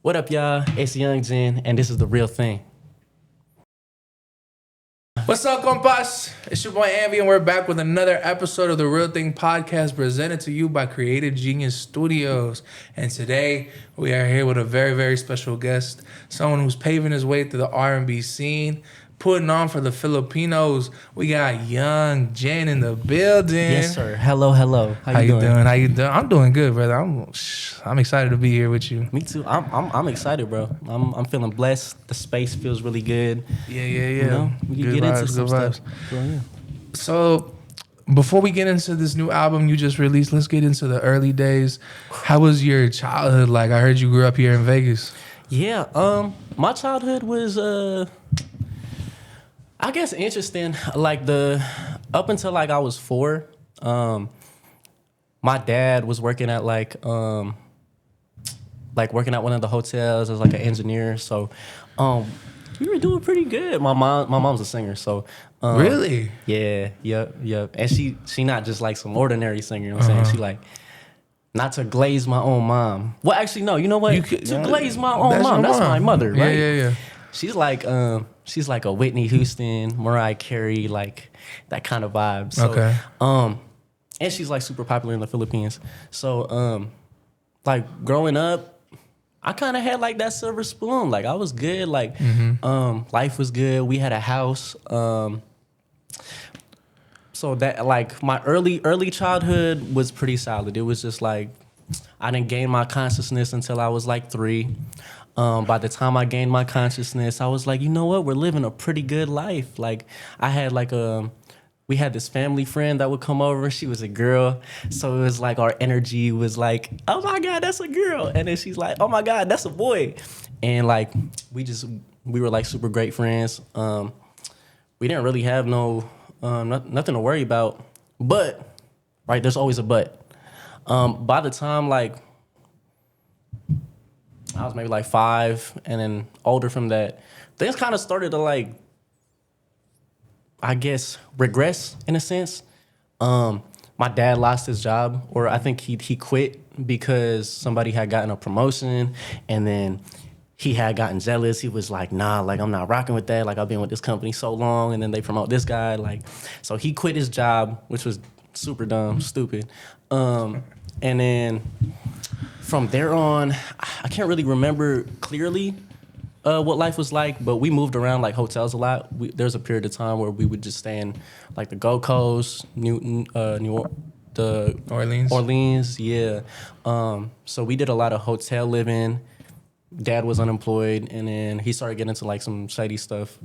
What up, y'all? It's Yvng Jin, and this is The Real Thing. What's up, compas? It's your boy AnVe, and we're back with another episode of The Real Thing podcast presented to you by Creative Genius Studios. And today, we are here with a very, very special guest, someone who's paving his way through the R&B scene, putting on for the Filipinos. We got Yvng Jin in the building. Yes, sir. Hello. How you doing? How you doing? I'm doing good, brother. I'm excited to be here with you. Me too. I'm excited, bro. I'm feeling blessed. The space feels really good. Yeah. You know, we can Good get vibes, into some good stuff. vibes. So, yeah. So, before we get into this new album you just released, let's get into the early days. How was your childhood like? I heard you grew up here in Vegas. Yeah. My childhood was I guess interesting. Like up until like I was 4, my dad was working at working at one of the hotels as like an engineer. So we were doing pretty good. My mom's a singer, so Really? yeah, yep. And she not just like some ordinary singer, you know what I'm saying? She like, not to glaze my own mom. Well, actually, no, you know what? To glaze my own mom. That's my mother, right? Yeah. She's like a Whitney Houston, Mariah Carey, like that kind of vibe. So, Okay. And she's like super popular in the Philippines. So, like growing up, I kind of had like that silver spoon. Like I was good. Like, life was good. We had a house. So that like my early childhood was pretty solid. It was just like I didn't gain my consciousness until I was like 3. By the time I gained my consciousness, I was like, you know what? We're living a pretty good life. Like I had we had this family friend that would come over. She was a girl. So it was like our energy was like, oh my God, that's a girl. And then she's like, oh my God, that's a boy. And like, we were like super great friends. We didn't really have nothing to worry about. But, right, there's always a but. By the time like, I was maybe like 5 and then older from that, things kind of started to like, I guess, regress in a sense. My dad lost his job, or I think he quit because somebody had gotten a promotion and then he had gotten jealous. He was like, nah, like I'm not rocking with that. Like I've been with this company so long and then they promote this guy. Like, so he quit his job, which was super dumb, stupid. And then from there on, I can't really remember clearly what life was like, but we moved around like hotels a lot. There's a period of time where we would just stay in like the Gold Coast, Orleans, yeah. So we did a lot of hotel living. Dad was unemployed, and then he started getting into like some shady stuff.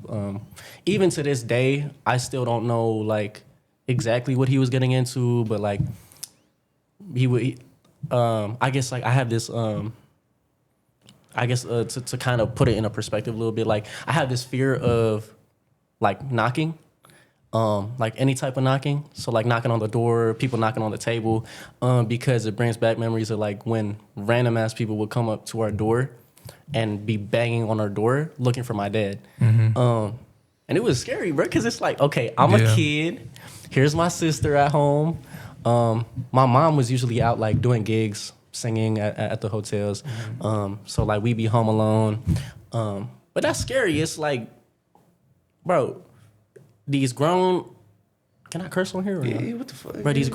Even to this day, I still don't know like exactly what he was getting into, but like I guess like I have this to kind of put it in a perspective a little bit, like I have this fear of like knocking, like any type of knocking. So like knocking on the door, people knocking on the table, because it brings back memories of like when random ass people would come up to our door and be banging on our door looking for my dad. And it was scary, bro, because it's like, okay, I'm a kid. Here's my sister at home. My mom was usually out like doing gigs, singing at the hotels. So like we be home alone. But that's scary. It's like, bro, these grown, can I curse on here or not? Yeah, what the fuck? Bro, these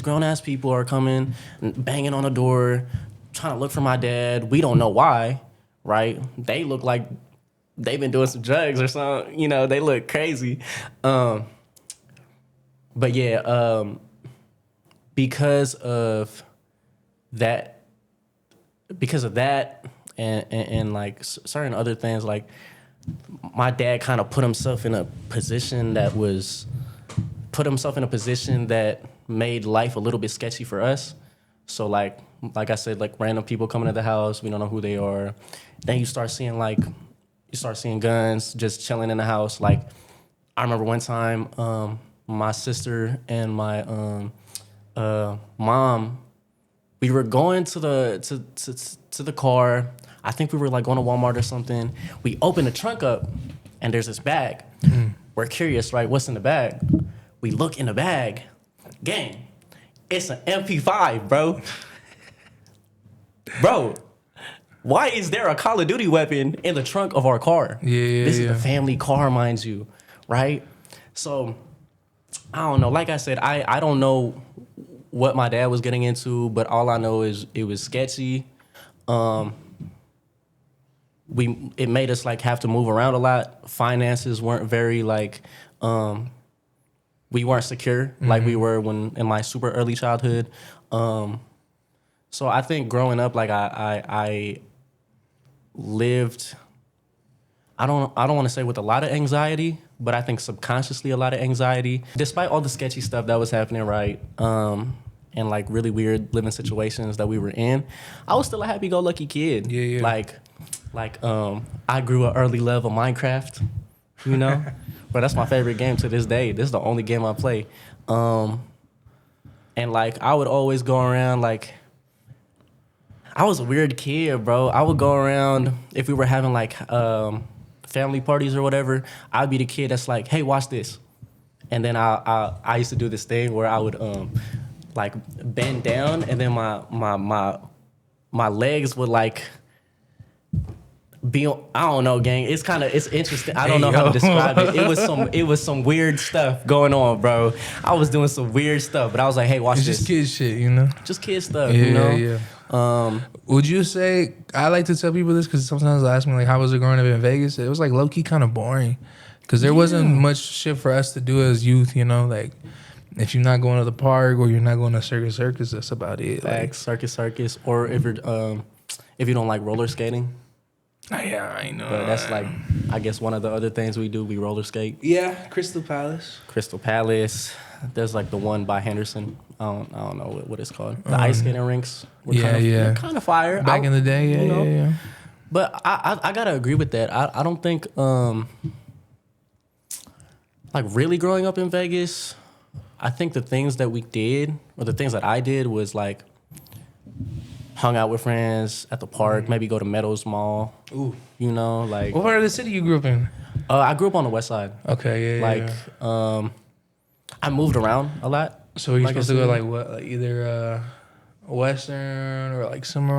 grown ass people are coming, banging on the door, trying to look for my dad. We don't know why, right? They look like they've been doing some drugs or something. You know, they look crazy. But yeah, because of that and like certain other things, like my dad kind of put himself in a position that made life a little bit sketchy for us. So like I said, like random people coming to the house, we don't know who they are. Then you start seeing guns just chilling in the house. Like I remember one time, my sister and my mom, we were going to the car. I think we were like going to Walmart or something. We opened the trunk up and there's this bag. We're curious, right? What's in the bag? We look in the bag. Gang, it's an MP5, bro. Bro, why is there a Call of Duty weapon in the trunk of our car? This is the family car, mind you, right? So I don't know. Like I said, I don't know what my dad was getting into, but all I know is it was sketchy. It made us like have to move around a lot. Finances weren't very like we weren't secure like we were when in my super early childhood. So I think growing up, like I lived. I don't want to say with a lot of anxiety, but I think subconsciously a lot of anxiety. Despite all the sketchy stuff that was happening, right, and like really weird living situations that we were in, I was still a happy-go-lucky kid. Yeah. Like I grew an early love of Minecraft, you know, but that's my favorite game to this day. This is the only game I play, and like I would always go around like. I was a weird kid, bro. I would go around if we were having like family parties or whatever. I'd be the kid that's like, "Hey, watch this," and then I used to do this thing where I would like bend down, and then my legs would like be. I don't know, gang. It's interesting. I don't know how to describe it. It was some weird stuff going on, bro. I was doing some weird stuff, but I was like, "Hey, watch this." It's just kid shit, you know. Just kid stuff, you know. Yeah. Would you say, I like to tell people this because sometimes they ask me like, how was it growing up in Vegas? It was like low key kind of boring because there wasn't much shit for us to do as youth, you know, like if you're not going to the park or you're not going to circus, that's about it. Facts, like, circus, or if you don't like roller skating. Yeah, I know. But that's like, I guess one of the other things we do, we roller skate. Yeah, Crystal Palace. There's like the one by Henderson. I don't know what it's called. The ice skating rinks. Kind of fire. Back in the day, yeah. But I gotta agree with that. I don't think like really growing up in Vegas, I think the things that we did or the things that I did was like hung out with friends at the park, maybe go to Meadows Mall. Ooh. You know, like what part of the city you grew up in? I grew up on the west side. Okay, yeah. I moved around a lot. So you're supposed to go like what, like either Western or like somewhere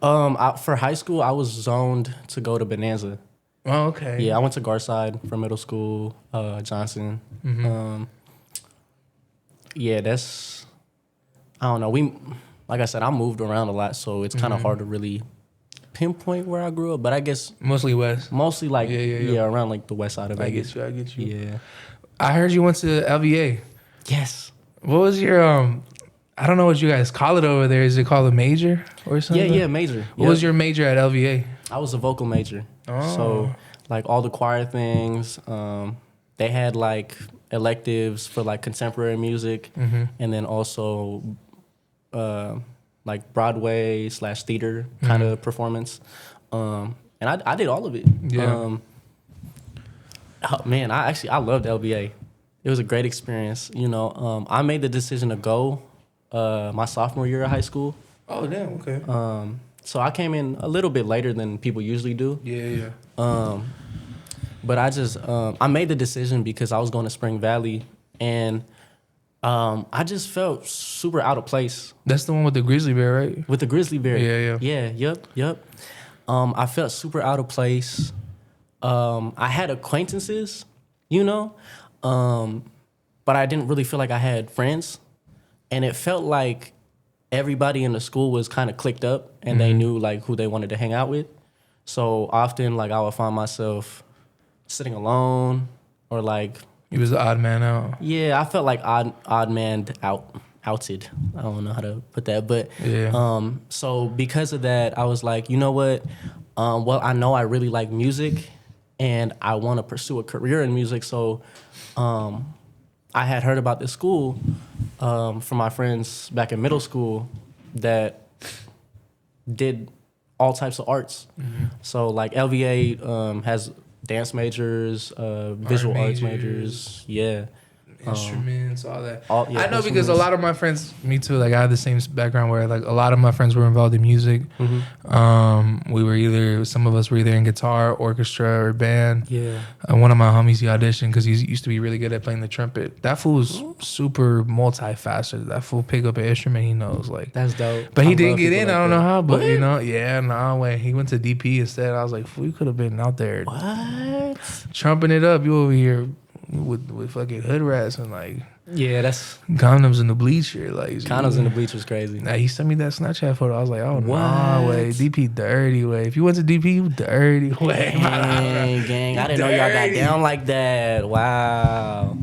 around? For high school, I was zoned to go to Bonanza. Oh, okay. Yeah, I went to Garside for middle school, Johnson. Yeah, that's, I don't know. Like I said, I moved around a lot, so it's kind of hard to really pinpoint where I grew up. But I guess mostly west. Mostly like around like the west side of Vegas. I get you. Yeah. I heard you went to LVA. Yes. What was your I don't know what you guys call it over there. Is it called a major or something? Yeah, major. What was your major at LVA? I was a vocal major. Oh. So like all the choir things, they had like electives for like contemporary music, and then also like Broadway / theater kind of performance. And I did all of it. Yeah. Oh, man, I loved LVA. It was a great experience. You know, I made the decision to go my sophomore year of high school. Oh, damn, okay. So I came in a little bit later than people usually do. Yeah. But I made the decision because I was going to Spring Valley, and I just felt super out of place. That's the one with the grizzly bear, right? With the grizzly bear. Yeah. Yep. I felt super out of place. I had acquaintances, you know, but I didn't really feel like I had friends. And it felt like everybody in the school was kind of clicked up and they knew like who they wanted to hang out with. So often like I would find myself sitting alone or like... You was the odd man out. Yeah, I felt like odd man outed. I don't know how to put that. But so because of that, I was like, you know what? Well, I know I really like music and I want to pursue a career in music. So I had heard about this school from my friends back in middle school that did all types of arts. So like LVA has dance majors, visual arts majors. Yeah. instruments, all that. all- yeah, I know because a instruments. lot of my friends, me too, like I had the same background where like a lot of my friends were involved in music. Some of us were either in guitar, orchestra, or band. Yeah. One of my homies, he auditioned because he used to be really good at playing the trumpet. That fool was super multifaceted. That fool pick up an instrument he knows, like. That's dope. But he I didn't love get people in. like I don't that. know how, but What? no way. He went to DP instead. I was like, fool, you could have been out there What? trumping it up. You over here with fucking hood rats and like Yeah, that's condoms in the bleacher. Like condoms in the bleach was crazy. Nah, he sent me that Snapchat photo. I was like, oh What? no way, DP dirty way. If you went to DP, you dirty way. Gang. I didn't know y'all got Dirty. down like that. Wow.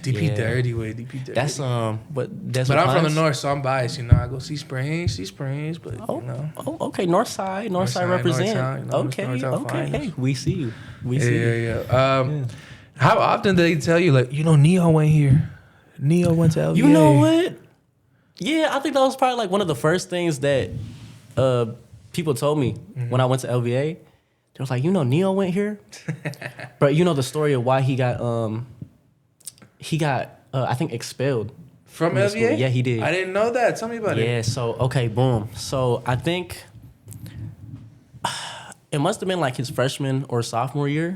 DP Yeah. dirty way. DP dirty. That's that's But what I'm from the Pines? north, so I'm biased. You know, I go see Springs, but Oh, you know. oh, okay. North side represent. North side, you know, okay, North side okay. finest. Hey, we see you. We see you. Yeah. How often do they tell you like, you know, Neo went here? Neo went to LVA. You know what? Yeah, I think that was probably like one of the first things that people told me when I went to LVA. They was like, you know, Neo went here, but you know the story of why he got I think expelled From the school. LVA? Yeah, he did. I didn't know that. Tell me about it. Yeah, so okay, boom. So I think it must have been like his freshman or sophomore year,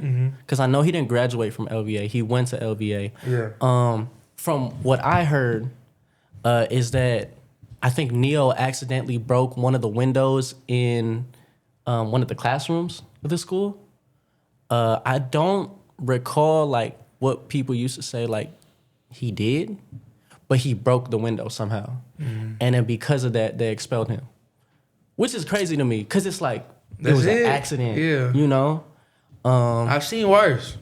because I know he didn't graduate from LVA. He went to LVA. Yeah. From what I heard, is that I think Neo accidentally broke one of the windows in one of the classrooms of the school. I don't recall like what people used to say like he did, but he broke the window somehow, and then because of that, they expelled him, which is crazy to me because it's like it was an accident. Yeah. You know, I've seen worse.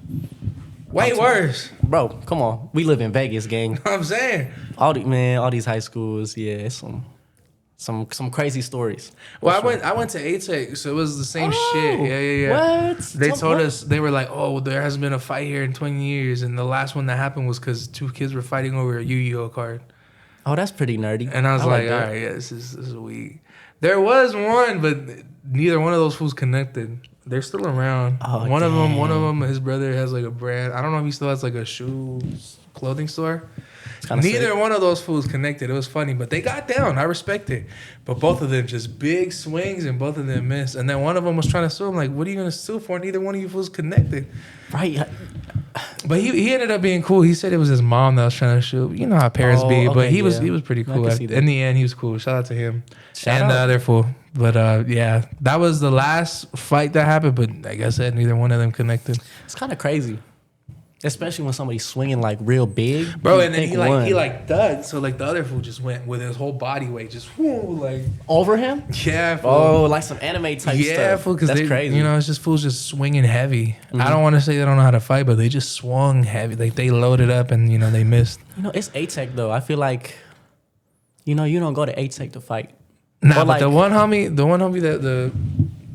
Way worse. bro. Come on, we live in Vegas, gang. I'm saying. All these high schools, yeah, it's some crazy stories. Well, I went to A-Tech, so it was the same shit. Yeah. What? They told us, they were like, oh, there hasn't been a fight here in 20 years. And the last one that happened was because two kids were fighting over a Yu-Gi-Oh card. Oh, that's pretty nerdy. And I was like, that. all right, yeah, this is weak. There was one, but neither one of those fools connected. They're still around. Oh, One of them, his brother has like a brand. I don't know if he still has like a clothing store. It's kinda Neither sick. one of those fools connected. It was funny, but they got down. I respect it. But both of them just big swings, and both of them missed. And then one of them was trying to sue him. Like, what are you going to sue for? Neither one of you fools connected. Right. But he ended up being cool. He said it was his mom that was trying to shoot. You know how parents Oh, be. But okay, he was yeah. pretty I cool. can see that. In the end, he was cool. Shout out to him Shout and the out. other fool. But yeah, that was the last fight that happened. But like I said, neither one of them connected. It's kind of crazy, especially when somebody's swinging like real big, Bro, You and then think he one. dug. So like the other fool just went with his whole body weight, just like over him. yeah. Fool. Oh, like some anime type Yeah, stuff. fool, because That's they, crazy. you know, it's just fools just swinging heavy. I don't want to say they don't know how to fight, but they just swung heavy. Like they loaded up and you know they missed. It's A-Tech though. I feel like, you don't go to A-Tech to fight. Nah, Or, but like- the one homie that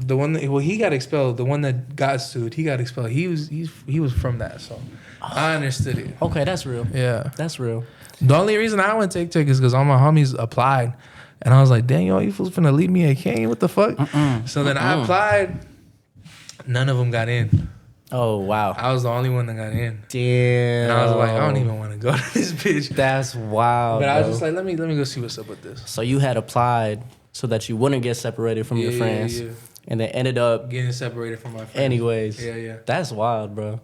the one that he got expelled. The one that got sued, he got expelled. He was from that, so I understood it. Okay, that's real. Yeah. That's real. The only reason I went to take is because all my homies applied, and I was like, "Dang, yo, you fools finna leave me at Kane? What the fuck?" So then I applied. None of them got in. Oh wow. I was the only one that got in. Damn. And I was like, I don't even want to go to this bitch. That's wild. But I was bro. just like, let me go see what's up with this. So you had applied so that you wouldn't get separated from your Yeah, friends, yeah. and then ended up Getting separated from my friends. anyways. Yeah. That's wild, bro.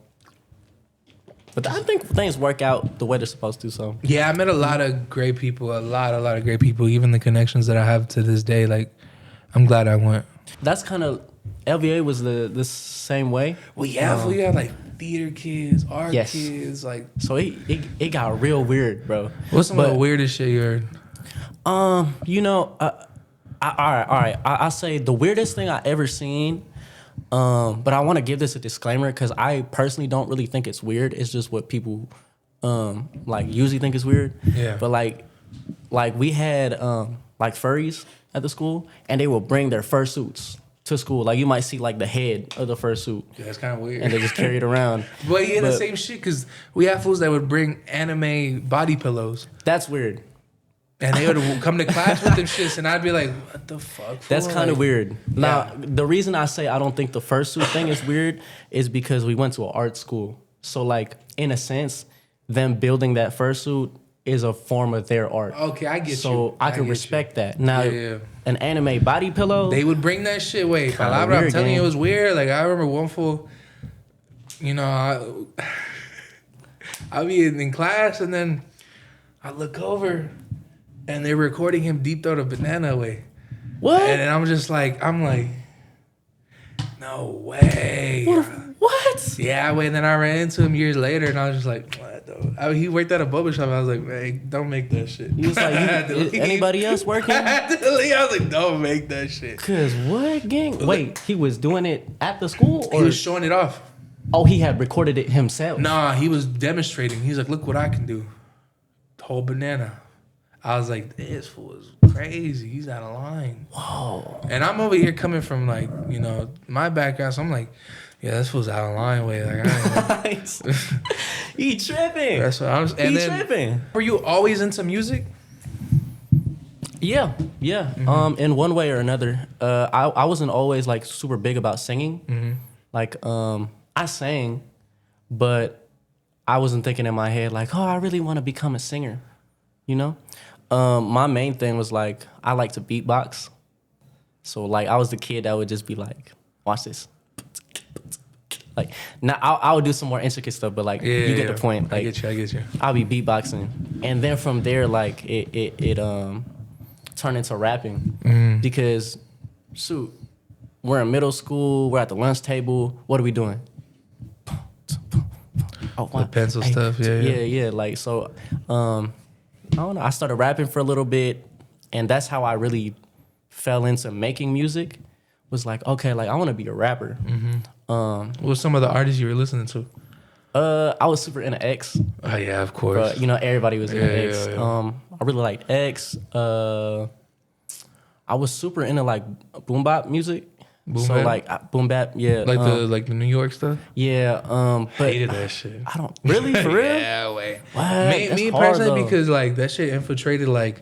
But I think things work out the way they're supposed to. So Yeah, I met a lot of great people. A lot of great people. Even the connections that I have to this day. Like, I'm glad I went. that's kind of LVA was the same way. Well, yeah, we had like theater kids, art Yes. kids. Like, So it got real weird, bro. what's some of But- the weirdest shit you heard? All right. I say the weirdest thing I ever seen. But I want to give this a disclaimer because I personally don't really think it's weird. It's just what people like usually think is weird. Yeah. But like we had like furries at the school, and they will bring their fursuits to school. Like you might see like the head of the fursuit, Yeah, it's kind of weird. and they just carry it around. But yeah, the But- same shit because we have fools that would bring anime body pillows. That's weird. And they would come to class with them shits, and I'd be like, what the fuck? That's fool? kind of Like, weird. Now, Yeah. the reason I say I don't think the fursuit thing is weird is because we went to an art school. So, like, in a sense, them building that fursuit is a form of their art. Okay, I get you. So I can get respect that. Now, Yeah. an anime body pillow. They would bring that shit. Wait, Kinda I'm weird, telling you, gang. it was weird. Like I remember one fool. You know, I'll be in class and then I look over and they're recording him deep throat a banana away. What? And then I'm like, no way. What? Yeah, wait. And then I ran into him years later and I was just like, what the? He worked at a barber shop. I was like, man, don't make that shit. He was like, is anybody else working? I had to leave. I was like, don't make that shit. Cause what, gang? Wait, he was doing it at the school, He or was showing it off. oh, he had recorded it himself. Nah, he was demonstrating. He's like, look what I can do. Whole banana. I was like, this fool is crazy. He's out of line. Whoa. And I'm over here coming from like, you know, my background. So I'm like, yeah, this fool's out of line. Wait, like, I ain't He tripping. That's what I was. And He then, tripping. were you always into music? Yeah. In one way or another. I wasn't always like super big about singing. Like I sang, but I wasn't thinking in my head like, oh, I really want to become a singer. You know? My main thing was like I like to beatbox. So like I was the kid that would just be like, watch this. Like now I would do some more intricate stuff, but like you get the point. Like I get you. I'll be beatboxing, and then from there, like it turned into rapping because, shoot, we're in middle school, we're at the lunch table. What are we doing? Oh, The pencil stuff, yeah. Like so, I don't know. I started rapping for a little bit, and that's how I really fell into making music. Was like, okay, like I want to be a rapper. What were some of the artists you were listening to? I was super into X. Oh yeah, of course. But you know, everybody was into X. Yeah. I really liked X. I was super into like boom bop music. Boom so bap? like boom bap, yeah. Like the New York stuff. Yeah. But Hated that shit. I don't really for real. Yeah, wait. What? That's Me hard, personally, though. because like that shit infiltrated like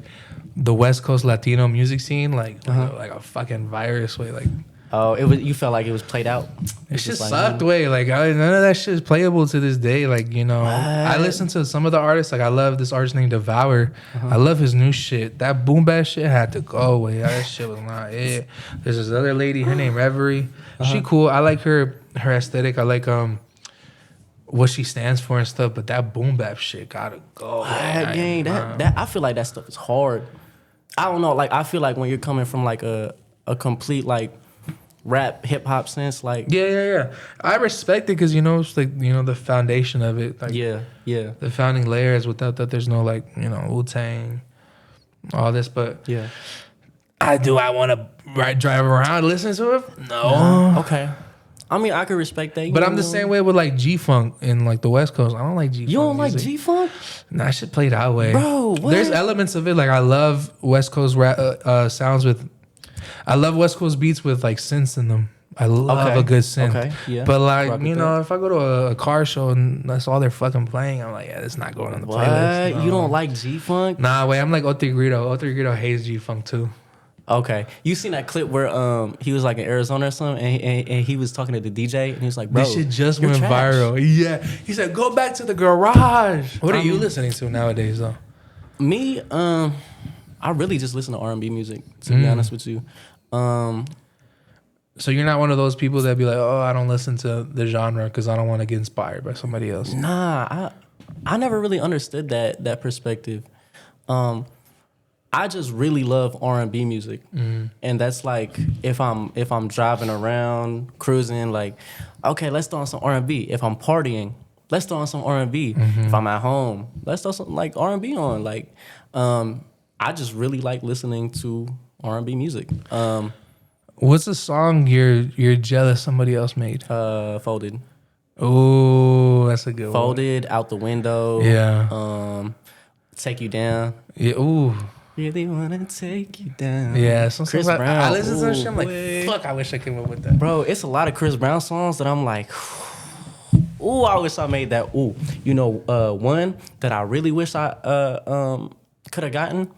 the West Coast Latino music scene, like a fucking virus way. Like Oh, it was. You felt like it was played out. it just like, sucked way. Like none of that shit is playable to this day. Like you know, I listen to some of the artists. Like I love this artist named Devour. I love his new shit. That boom bap shit had to go away. That shit was not it. There's this other lady. Her name Reverie. She cool. I like her aesthetic. I like what she stands for and stuff. But that boom bap shit gotta go. Gang, that I feel like that stuff is hard. I don't know. Like I feel like when you're coming from like a complete like rap hip hop sense, like Yeah. I respect it because you know it's like you know the foundation of it. Like yeah. the founding layers. Without that, there's no like you know Wu-Tang, all this. But Yeah. I want to drive around listen to it. No. Okay. I mean, I could respect that. But I'm the same way with like G-Funk in like the West Coast. I don't like G-Funk. You don't like music. G-Funk? Nah, I should play that way. Bro, what? There's elements of it. Like I love West Coast rap, sounds with. I love West Coast beats with like synths in them. I love a good synth. Okay, yeah. But like, Rock you with know, that. if I go to a car show and that's all they're fucking playing, I'm like, yeah, it's not going on the What? playlist. No. You don't like G-Funk? Nah, wait, I'm like Otigrito. Otigrito hates G-Funk too. Okay. You seen that clip where he was like in Arizona or something and he was talking to the DJ and he was like, bro, This shit just you're went trash. viral. Yeah. He said, go back to the garage. What are you listening to nowadays though? Me, I really just listen to R&B music, to be honest with you. So you're not one of those people that be like, oh, I don't listen to the genre because I don't want to get inspired by somebody else. Nah, I never really understood that perspective. I just really love R&B music, and that's like if I'm driving around cruising, like okay, let's throw on some R&B. If I'm partying, let's throw on some R&B. If I'm at home, let's throw some like R&B on. Like I just really like listening to R&B music. What's the song you're jealous somebody else made? Folded. Oh, that's a good one. Folded, Out the Window. Yeah. Take You Down. Yeah. Ooh. Really wanna take you down. Yeah. Chris Brown. I listen to that shit. I'm like, Ooh, fuck. I wish I came up with that. bro, it's a lot of Chris Brown songs that I'm like, ooh, I wish I made that. Ooh, you know, one that I really wish I could have gotten.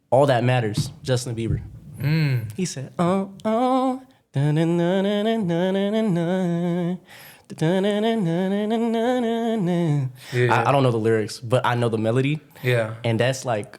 All That Matters, Justin Bieber. He said, oh, na na na na na na na na. I don't know the lyrics, but I know the melody. Yeah. And that's like,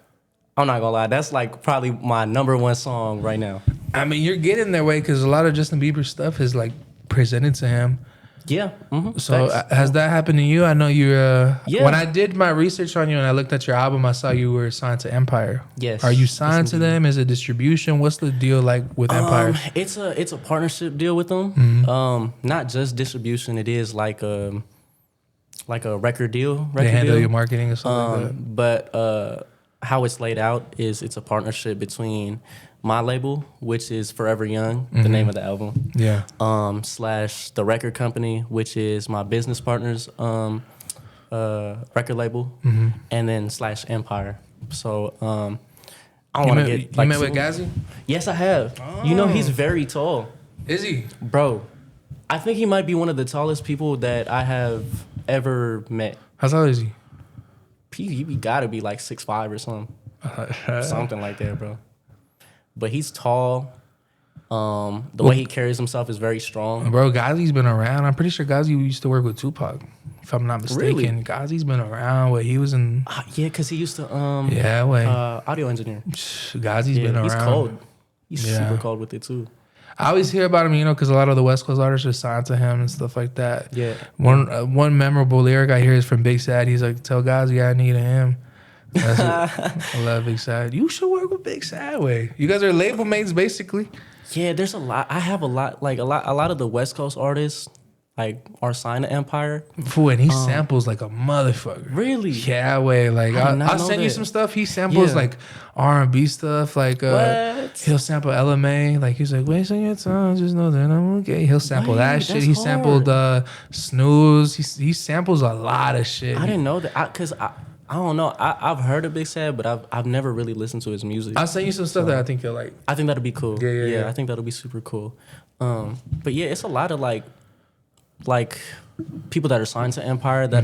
I'm not gonna lie, that's like probably my #1 song right now. I mean, you're getting their way because a lot of Justin Bieber stuff is like presented to him. Yeah. So has that happened to you? I know you're. Yeah. When I did my research on you and I looked at your album, I saw you were signed to Empire. Yes. Are you signed to them? Is it distribution? What's the deal like with Empire? It's a partnership deal with them. Not just distribution. It is like a record deal. They handle your marketing or something like that. But how it's laid out is it's a partnership between my label, which is Forever Young, the name of the album. Yeah. / the record company, which is my business partner's record label, and then / Empire. So I want to get like. You met with Ghazi? Yes, I have. You know, he's very tall. Is he? Bro, I think he might be one of the tallest people that I have ever met. How tall is he? He gotta be like 6'5" or something. Something like that, bro. But he's tall. The way he carries himself is very strong. Bro, Ghazi's been around. I'm pretty sure Ghazi used to work with Tupac, if I'm not mistaken. Really? Ghazi's been around. He was in... Yeah, because he used to... audio engineer. Ghazi's been around. He's cold. He's super cold with it, too. I always hear about him, because a lot of the West Coast artists are signed to him and stuff like that. Yeah. One memorable lyric I hear is from Big Sad. He's like, tell Ghazi I need a him. I love Big Sad. You should work with Big Sad. You guys are label mates, basically. Yeah, there's a lot. I have a lot of the West Coast artists are signed to Empire. Fool, and he samples like a motherfucker. Really? Yeah, I'll send you some stuff. He samples like R&B stuff. He'll sample LMA. He's like, wasting your time, just know that I'm okay. He'll sample that shit. He sampled Snooze. He samples a lot of shit. I didn't know that because I don't know. I've heard of Big Sad, but I've never really listened to his music. I'll send you some stuff that I think you'll like. I think that'll be cool. Yeah. I think that'll be super cool. But yeah, it's a lot of like people that are signed to Empire that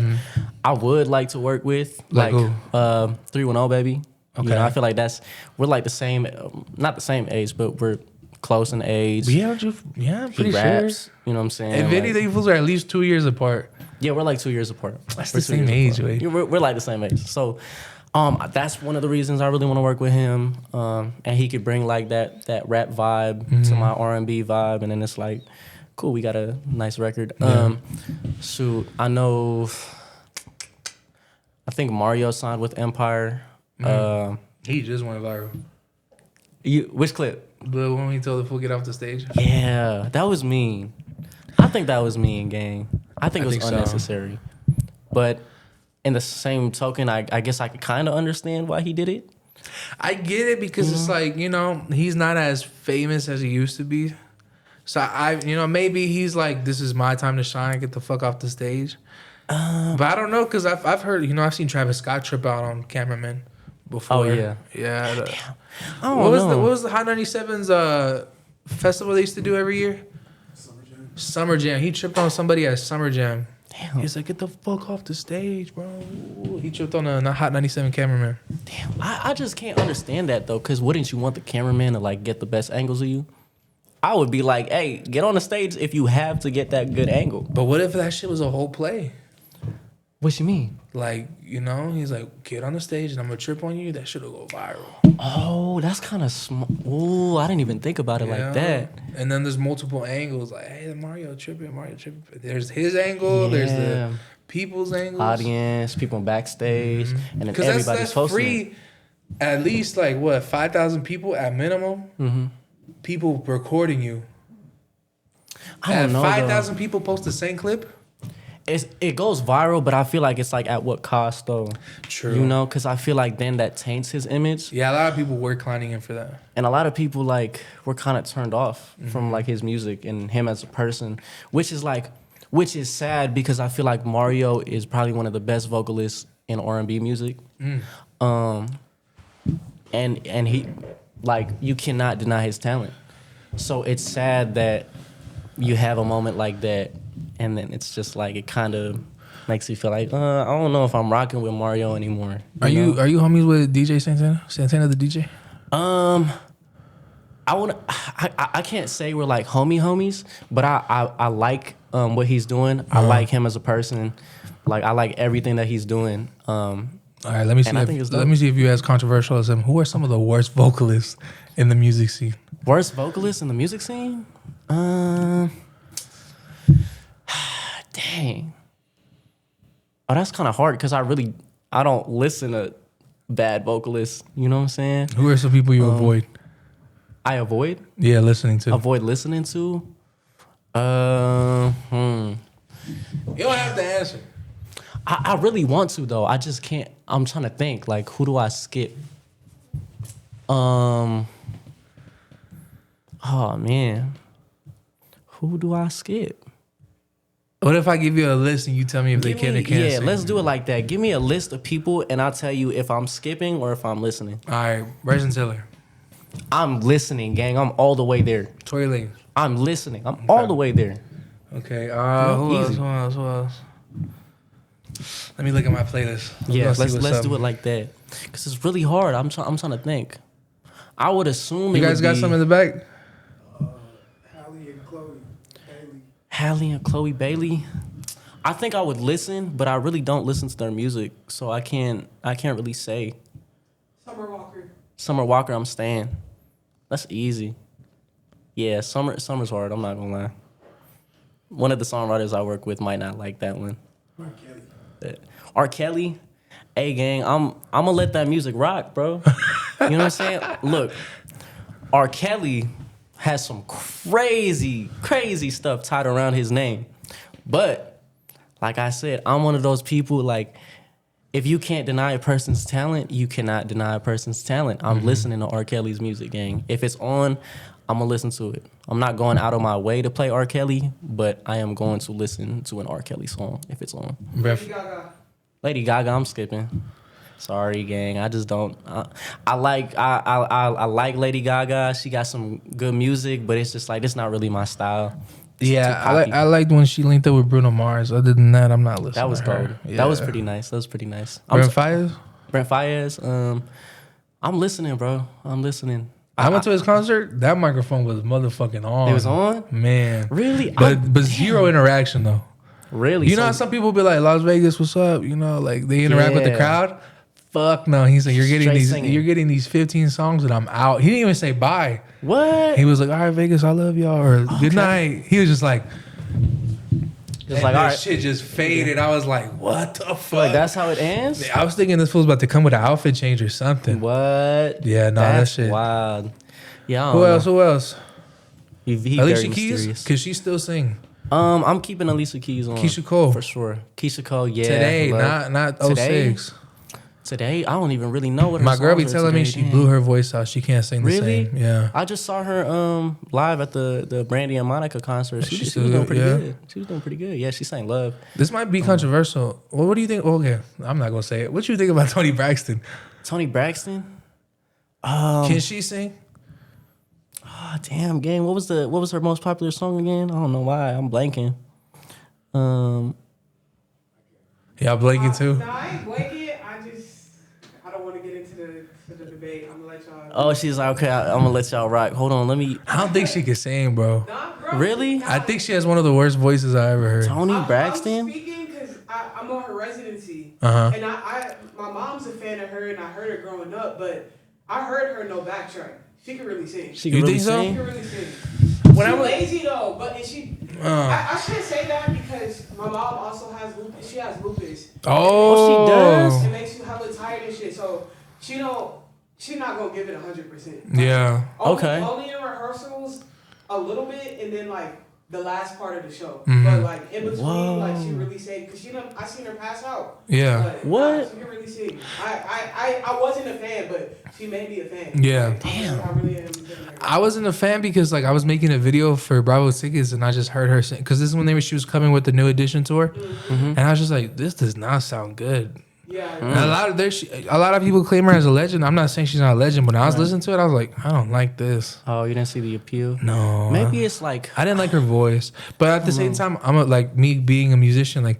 I would like to work with. Like who? 310 Baby. Okay. You know, I feel like we're like the same, not the same age, but we're close in age. Yeah, I'm pretty sure. Raps, you know what I'm saying? If anything, fools are at least 2 years apart. Yeah, we're like 2 years apart. That's the same age, way. Yeah, we're like the same age. So that's one of the reasons I really want to work with him. And he could bring like that rap vibe to my R&B vibe. And then it's like, cool, we got a nice record. Shoot, I think Mario signed with Empire. He just went viral. Which clip? The one he told the fool get off the stage? Yeah, that was mean. I think that was mean, gang. I think it was unnecessary. But in the same token, I guess I could kind of understand why he did it. I get it because it's like, he's not as famous as he used to be. So maybe he's like, this is my time to shine, get the fuck off the stage. But I don't know because I've heard, I've seen Travis Scott trip out on cameramen before. Oh yeah. Yeah. What was the Hot 97's festival they used to do every year? Summer Jam. He tripped on somebody at Summer Jam. Damn. He's like, get the fuck off the stage, bro. He tripped on a Hot 97 cameraman. Damn. I just can't understand that though, because wouldn't you want the cameraman to like get the best angles of you? I would be like, hey, get on the stage if you have to get that good angle. But what if that shit was a whole play? What you mean? Like, he's like, get on the stage and I'm gonna trip on you. That shit'll go viral. Oh, that's kind of smart. Oh, I didn't even think about it like that. And then there's multiple angles. Like, hey, Mario tripping. There's his angle. There's the people's angles. Audience, people backstage, and then everybody's that's posting free. it. At least 5,000 people at minimum. People recording you. I don't know. 5,000 people post the same clip. It goes viral, but I feel like it's like at what cost though? True. Because I feel like then that taints his image. Yeah, a lot of people were clowning him for that. And a lot of people were kind of turned off from his music and him as a person, which is sad because I feel like Mario is probably one of the best vocalists in R&B music. And he you cannot deny his talent. So it's sad that you have a moment like that. And then it's just like it kind of makes you feel like I don't know if I'm rocking with Mario anymore. Are you homies with DJ Santana? Santana the DJ? I can't say we're like homies, but I like what he's doing. I like him as a person. Like I like everything that he's doing. All right, let me see. Let me see if you're as controversial as him. Who are some of the worst vocalists in the music scene? Worst vocalists in the music scene? Dang. Oh, that's kind of hard because I don't listen to bad vocalists. You know what I'm saying? Who are some people you avoid? I avoid? Yeah, listening to. Avoid listening to? You don't have to answer. I really want to though. I just can't. I'm trying to think. Like, who do I skip? Oh man, who do I skip? What if I give you a list and you tell me if they can or can't? Yeah, let's do it like that. Give me a list of people and I'll tell you if I'm skipping or if I'm listening. All right, Bryson Tiller. I'm listening, gang. I'm all the way there. Tory Lanez. I'm listening. I'm all the way there. Okay. Who else? Let me look at my playlist. Let's do it like that. Cause it's really hard. I'm trying to think. I would assume you guys got some in the back. Hallie and Chloe Bailey. I think I would listen, but I really don't listen to their music, so I can't really say. Summer Walker, I'm staying. That's easy. Yeah, Summer's hard. I'm not gonna lie. One of the songwriters I work with might not like that one. R. Kelly. Hey gang, I'm gonna let that music rock, bro. You know what I'm saying? Look, R. Kelly has some crazy stuff tied around his name. But, like I said, I'm one of those people, like, if you can't deny a person's talent, you cannot deny a person's talent. I'm listening to R. Kelly's music, gang. If it's on, I'm going to listen to it. I'm not going out of my way to play R. Kelly, but I am going to listen to an R. Kelly song if it's on. Lady Gaga, I'm skipping. Sorry, gang. I just don't. I like Lady Gaga. She got some good music, but it's just like it's not really my style. Yeah, I liked when she linked up with Bruno Mars. Other than that, I'm not listening. That was gold. Yeah. That was pretty nice. Brent Faiyaz. Brent Faiyaz. I'm listening, bro. I'm listening. I went to his concert. That microphone was motherfucking on. It was on? Man. Really? But zero interaction though. Really? You know how some people be like, Las Vegas, what's up? You know, like they interact with the crowd. Fuck no. He's like, you're getting these 15 songs and I'm out. He didn't even say bye. What? He was like, all right, Vegas, I love y'all, or good night. He was just like, all right. Shit just faded. I was like, what the fuck? Like that's how it ends? I was thinking this fool's about to come with an outfit change or something. What? Yeah, no, that shit. Wild. Yeah. Who else? Alicia Keys? Cause she still sing. I'm keeping Alicia Keys on. Keisha Cole. For sure. Keisha Cole, yeah. Today, not 06. Today, I don't even really know what her My girl be songs are telling me today. she blew her voice out. She can't sing the same. Yeah. I just saw her live at the Brandy and Monica concert. She was doing pretty good. She was doing pretty good. Yeah, she sang Love. This might be controversial. Well, what do you think? Okay, I'm not gonna say it. What do you think about Toni Braxton? Toni Braxton? Can she sing? Oh, damn, gang. What was her most popular song again? I don't know why. I'm blanking. Y'all blanking too? No, I ain't blanking. I don't want to get into the debate. I'm gonna let y'all. Oh, she's like, okay, I'm gonna let y'all rock. Hold on, let me. I don't think she can sing, bro. Nah, bro. Really? I think she has one of the worst voices I ever heard. Toni Braxton? I'm speaking because I'm on her residency, Uh-huh. and my mom's a fan of her, and I heard her growing up, but I heard her no backtrack. She can really sing. She can You really think so? She sing? can really sing. When She's lazy though, but I shouldn't say that because my mom also has lupus. She has lupus. Oh, she does? It makes you hella tired and shit. So she's not gonna give it 100%. Yeah. Okay. Only in rehearsals a little bit, and then like the last part of the show. Mhm. But like in between, Whoa. like she really sang because I seen her pass out. Yeah. But, What? She can really sing. I wasn't a fan, but she made me a fan. Yeah. Like, Damn. I really am. I wasn't a fan because like I was making a video for Bravo Tickets and I just heard her sing because this is when she was coming with the New Edition tour, and I was just like, this does not sound good. Yeah. And a lot of people claim her as a legend. I'm not saying she's not a legend, but when I was listening to it, I was like, I don't like this. Oh, you didn't see the appeal? No. Maybe it's like I didn't like her voice, but at the same time, like me being a musician, like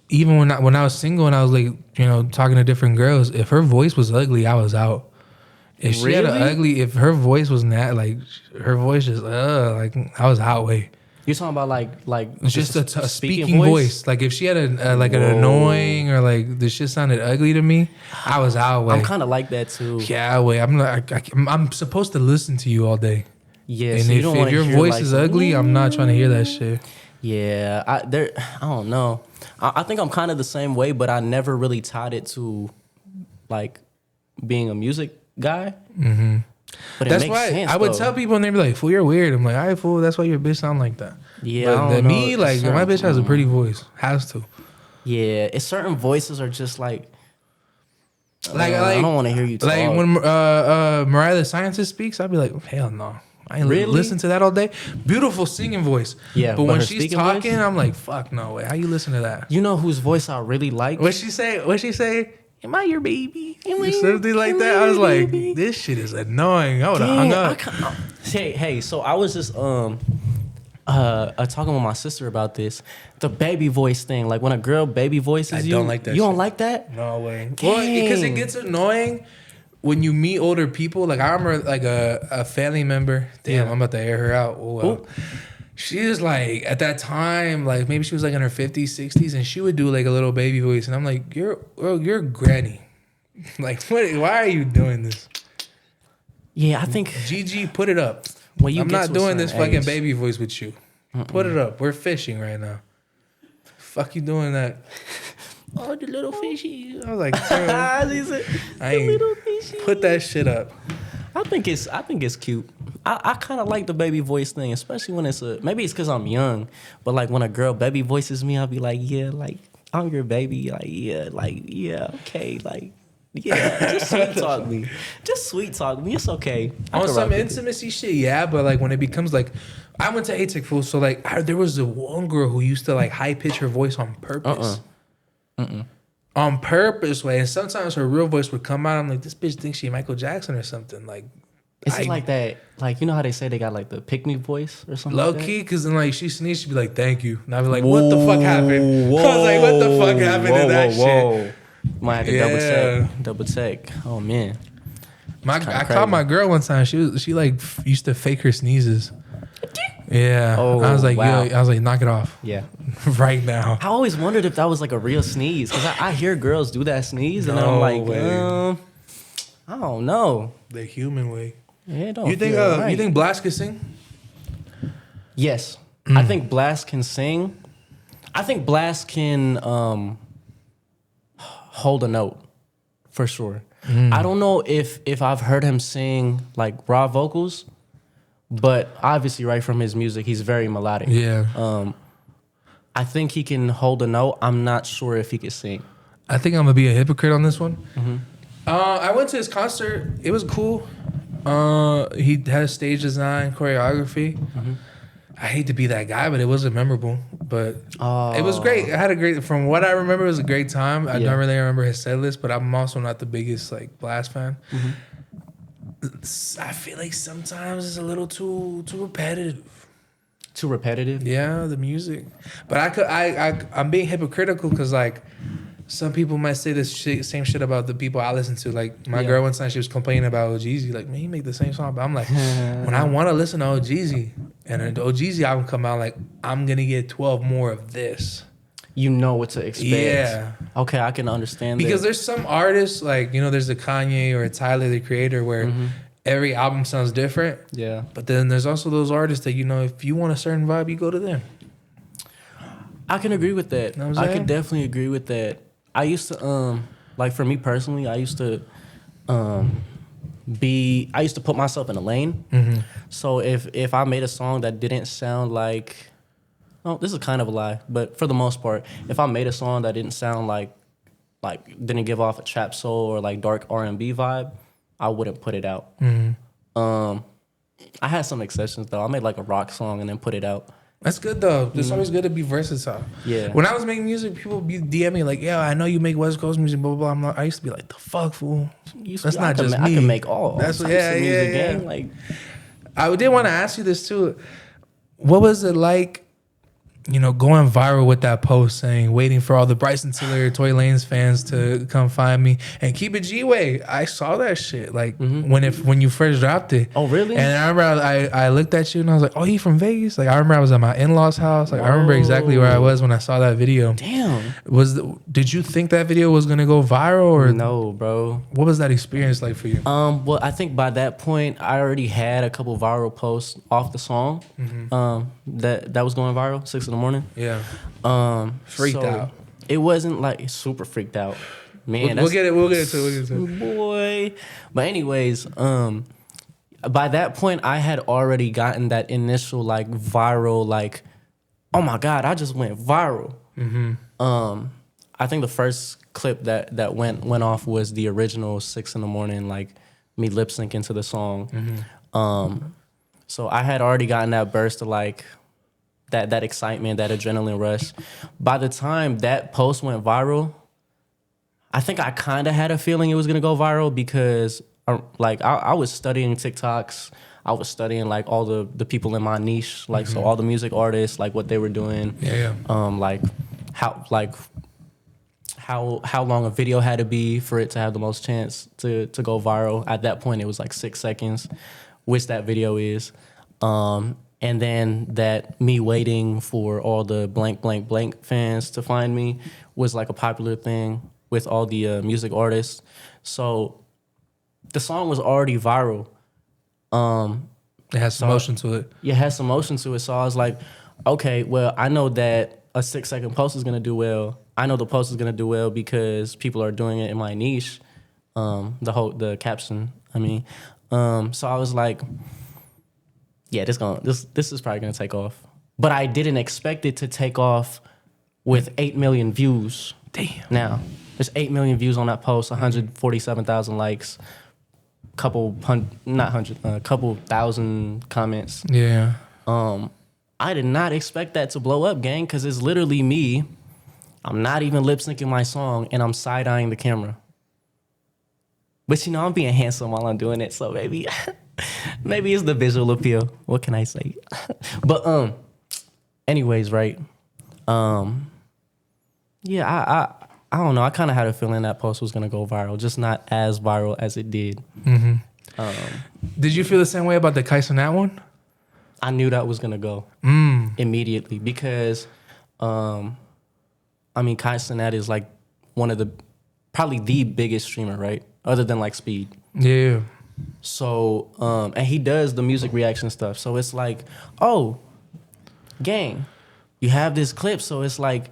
even when I was single and I was like, talking to different girls, if her voice was ugly, I was out. If she had an Really? ugly, if her voice was not like her voice just like I was out way. You're talking about like Just a speaking voice. Like if she had like an annoying or like the shit sounded ugly to me, I was out way. I'm kind of like that too. Yeah, way. I'm supposed to listen to you all day. Yeah, And so you if don't wanna your hear, voice like, is ugly, I'm not trying to hear that shit. Yeah, I don't know. I think I'm kind of the same way, but I never really tied it to like being a music guy. Mm-hmm. But That's why sense, I would though. tell people and they'd be like, "Fool, you're weird." I'm like, "All right, fool. That's why your bitch sound like that." Yeah, but I don't me, know. like my bitch has a pretty voice. Has to. Yeah, it's certain voices are just like Like I don't want to hear you talk. Like when Mariah the Scientist speaks, I'd be like, hell no. I ain't Really? listen to that all day. Beautiful singing voice. Yeah, But but when her she's speaking talking, voice? I'm like, fuck no way. How you listen to that? You know whose voice I really like? What she say? Am I your baby? Am I- Something like am that. I I was your like, baby? this shit is annoying. I would have hung up. Hey, so I was just talking with my sister about this, the baby voice thing. Like when a girl baby voices I you, don't like that You don't shit. like that? No way. Well, because it Dang. gets annoying when you meet older people. Like I remember like a family member. Damn, Yeah. I'm about to air her out. Oh, well. Ooh. She was like at that time, like maybe she was like in her 50s, 60s, and she would do like a little baby voice, and I'm like, you're granny. Like, what? Why are you doing this? Yeah, I think Gigi, put it up. when you I'm get not to a doing this certain fucking age- baby voice with you. Put it up. We're fishing right now. Fuck you doing that? Oh, the little fishy. I was like, girl, I ain't put that shit up. I think it's cute. I kind of like the baby voice thing, especially when maybe it's because I'm young, but like when a girl baby voices me, I'll be like, yeah, like I'm your baby, like yeah, okay, like yeah, just sweet talk me, it's okay. I On can some rock with it. intimacy shit, yeah, but like when it becomes like, I went to ATEC fool, so like there was a one girl who used to like high pitch her voice on purpose. On purpose, way, and sometimes her real voice would come out. I'm like, this bitch thinks she Michael Jackson or something. Like, It's just like that, like you know how they say they got like the pick me voice or something. low like that? key, because then like she sneezed, she'd be like, "Thank you," and I'd be like, "What the fuck happened?" I was like, "What the fuck happened to that shit?" Might have to Yeah. double check. Oh man, I kinda caught my girl one time. She like used to fake her sneezes. Yeah. Oh, I was like, wow. yo, I was like, knock it off yeah. right now. I always wondered if that was like a real sneeze because I hear girls do that sneeze and No I'm like, way. I don't know. The human way. Yeah, it don't You think? feel right. You think Blast could sing? Yes, I think Blast can sing. I think Blast can hold a note for sure. I don't know if I've heard him sing like raw vocals, but obviously, right from his music, he's very melodic. Yeah. I think he can hold a note. I'm not sure if he can sing. I think I'm gonna be a hypocrite on this one. I went to his concert. It was cool. He had stage design, choreography. I hate to be that guy, but it wasn't memorable. But it was great. I had a great. From what I remember, it was a great time. I Yeah. don't really remember his set list, but I'm also not the biggest like Blast fan. I feel like sometimes it's a little too repetitive. Too repetitive. Yeah, the music. But I'm being hypocritical because like some people might say this same shit about the people I listen to. Like my Yeah. girl one time, she was complaining about OGZ. Like, man, you make the same song. But I'm like, when I want to listen to OGZ and an OGZ album come out, like I'm gonna get 12 more of this. You know what to expect. Yeah. Okay, I can understand Because that. there's some artists like there's a Kanye or a Tyler the Creator where every album sounds different. Yeah. But then there's also those artists that if you want a certain vibe, you go to them. I can agree with that. Know what I'm I saying? can definitely agree with that. I used to like for me personally, I used to put myself in a lane. So if I made a song that didn't sound like, oh, this is kind of a lie, but for the most part, if I made a song that didn't sound like didn't give off a trap soul or like dark R&B vibe, I wouldn't put it out. I had some exceptions though. I made like a rock song and then put it out. That's good though. It's always good to be versatile. Yeah. When I was making music, people be DM me like, "Yeah, I know you make West Coast music, blah blah blah." I used to be like, "The fuck, fool." That's not just I me. can make all. That's types yeah, of music, yeah. gang. Like I did want to ask you this too. What was it like going viral with that post saying, waiting for all the Bryson Tiller, Tory Lanez fans to come find me and keep it G-Way. I saw that shit like when you first dropped it. Oh, really? And I remember I looked at you and I was like, oh, he from Vegas? Like, I remember I was at my in-laws house. Like, I remember exactly where I was when I saw that video. Damn. Did you think that video was going to go viral or No, bro. what was that experience like for you? Well, I think by that point I already had a couple viral posts off the song. That was going viral, 6 in the morning. Yeah. Freaked So out. It wasn't like super freaked out. Man, We'll get into it. boy. But anyways, by that point I had already gotten that initial like viral, like, oh my God, I just went viral. I think the first clip that went off was the original 6 in the morning, like me lip syncing to the song. So I had already gotten that burst of like that excitement, that adrenaline rush. By the time that post went viral, I think I kind of had a feeling it was gonna go viral because I was studying TikToks. I was studying like all the people in my niche, like so all the music artists, like what they were doing. Like how long a video had to be for it to have the most chance to go viral. At that point, it was like 6 seconds, which that video is. And then that me waiting for all the blank, blank, blank fans to find me was like a popular thing with all the music artists. So the song was already viral. It has some motion to it. Yeah, it has some motion to it. So I was like, okay, well, I know that a 6-second post is gonna do well. I know the post is gonna do well because people are doing it in my niche. The caption, I mean. So I was like, yeah, this is probably gonna take off. But I didn't expect it to take off with 8 million views. Damn. Now, there's 8 million views on that post, 147,000 likes, couple thousand comments. Yeah. I did not expect that to blow up, gang, because it's literally me. I'm not even lip syncing my song, and I'm side eyeing the camera. But I'm being handsome while I'm doing it, so maybe it's the visual appeal. What can I say? But anyways, right? Yeah, I don't know. I kind of had a feeling that post was gonna go viral, just not as viral as it did. Did you feel the same way about the Kais on that one? I knew that was gonna go immediately because, I mean, Kai Cenat is like probably the biggest streamer, right? Other than like Speed. Yeah. So, and he does the music reaction stuff. So it's like, oh, gang, you have this clip. So it's like,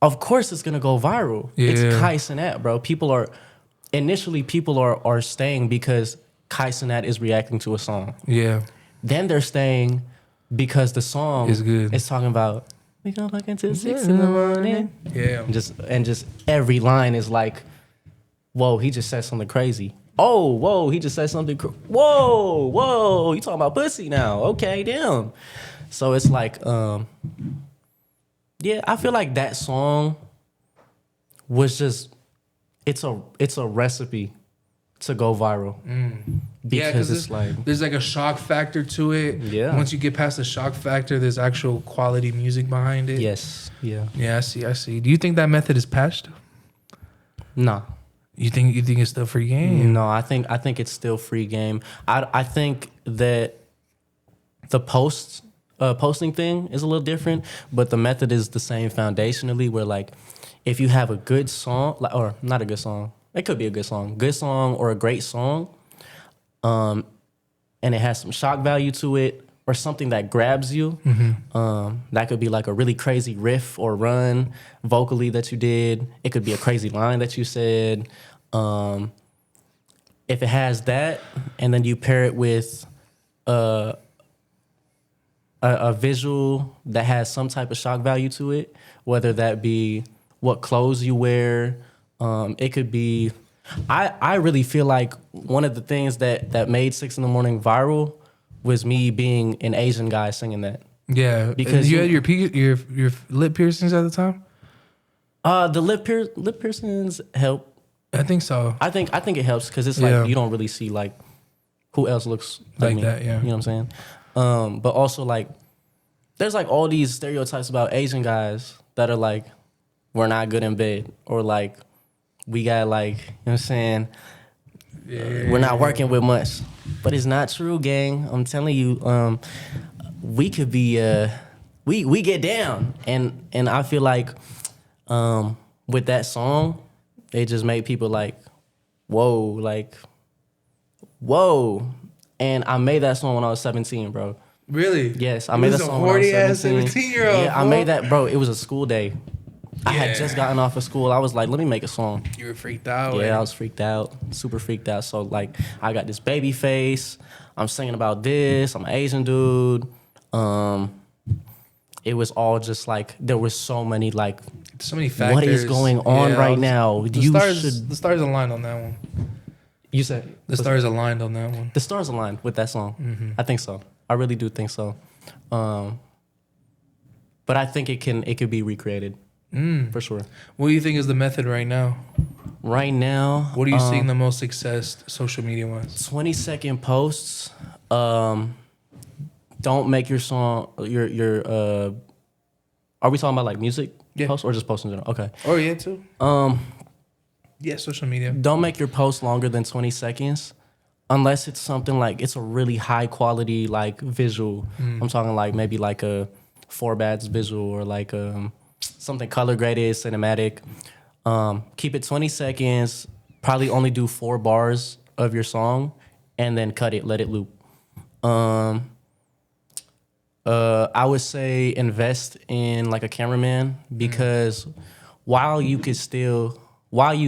of course it's gonna go viral. Yeah. It's Kai Cenat, bro. People are staying because Kai Cenat is reacting to a song. Yeah. Then they're staying because the song It's good. is talking about we go back until 6 in the morning. Yeah. And just every line is like, whoa, he just said something crazy. Oh, whoa, he just said something. Whoa, you talking about pussy now? Okay, damn. So it's like, yeah, I feel like that song was just it's a recipe to go viral. Because it's like there's like a shock factor to it. Yeah. Once you get past the shock factor, there's actual quality music behind it. yes, yeah, Yeah, I see. Do you think that method is patched? nah. You think it's still free game? No, I think it's still free game. I think that the posting thing is a little different, but the method is the same foundationally. Where like, if you have a good song, or not a good song, it could be a good song or a great song, and it has some shock value to it or something that grabs you. That could be like a really crazy riff or run vocally that you did. It could be a crazy line that you said. If it has that, and then you pair it with a visual that has some type of shock value to it, whether that be what clothes you wear, it could be. I really feel like one of the things that made 6 in the morning viral was me being an Asian guy singing that. Yeah, Because you had your lip piercings at the time. The lip piercings help. I think so. I think it helps because it's like Yeah. you don't really see like who else looks Like me. that, yeah. You know what I'm saying? But also like there's like all these stereotypes about Asian guys that are like, we're not good in bed, or like, we got like, you know what I'm saying? We're not working with much. But it's not true, gang. I'm telling you, we could be, we get down. And I feel like with that song, it just made people like, whoa. And I made that song when I was 17, bro. Really? Yes, I made that song when I was 17. 17-year-old. Yeah, I made that, bro. It was a school day. I had just gotten off of school. I was like, let me make a song. You were freaked out. Yeah, I was freaked out, super freaked out. So like, I got this baby face. I'm singing about this. I'm an Asian dude. It was all just like, there was so many like, so many factors. What is going on right now? The stars aligned on that one. You said the stars aligned on that one. The stars aligned with that song. Mm-hmm. I think so. I really do think so. But I think it could be recreated for sure. What do you think is the method right now? Right now, what are you seeing the most success social media wise? 20-second posts. Don't make your song your. Are we talking about like music posts or just posts in general? Okay. Oh yeah, too. Yeah, social media. Don't make your post longer than 20 seconds. Unless it's something like, it's a really high quality like visual. I'm talking like maybe like a 4-bats visual or like something color graded, cinematic. Keep it 20 seconds. Probably only do 4 bars of your song and then cut it, let it loop. I would say invest in like a cameraman because while you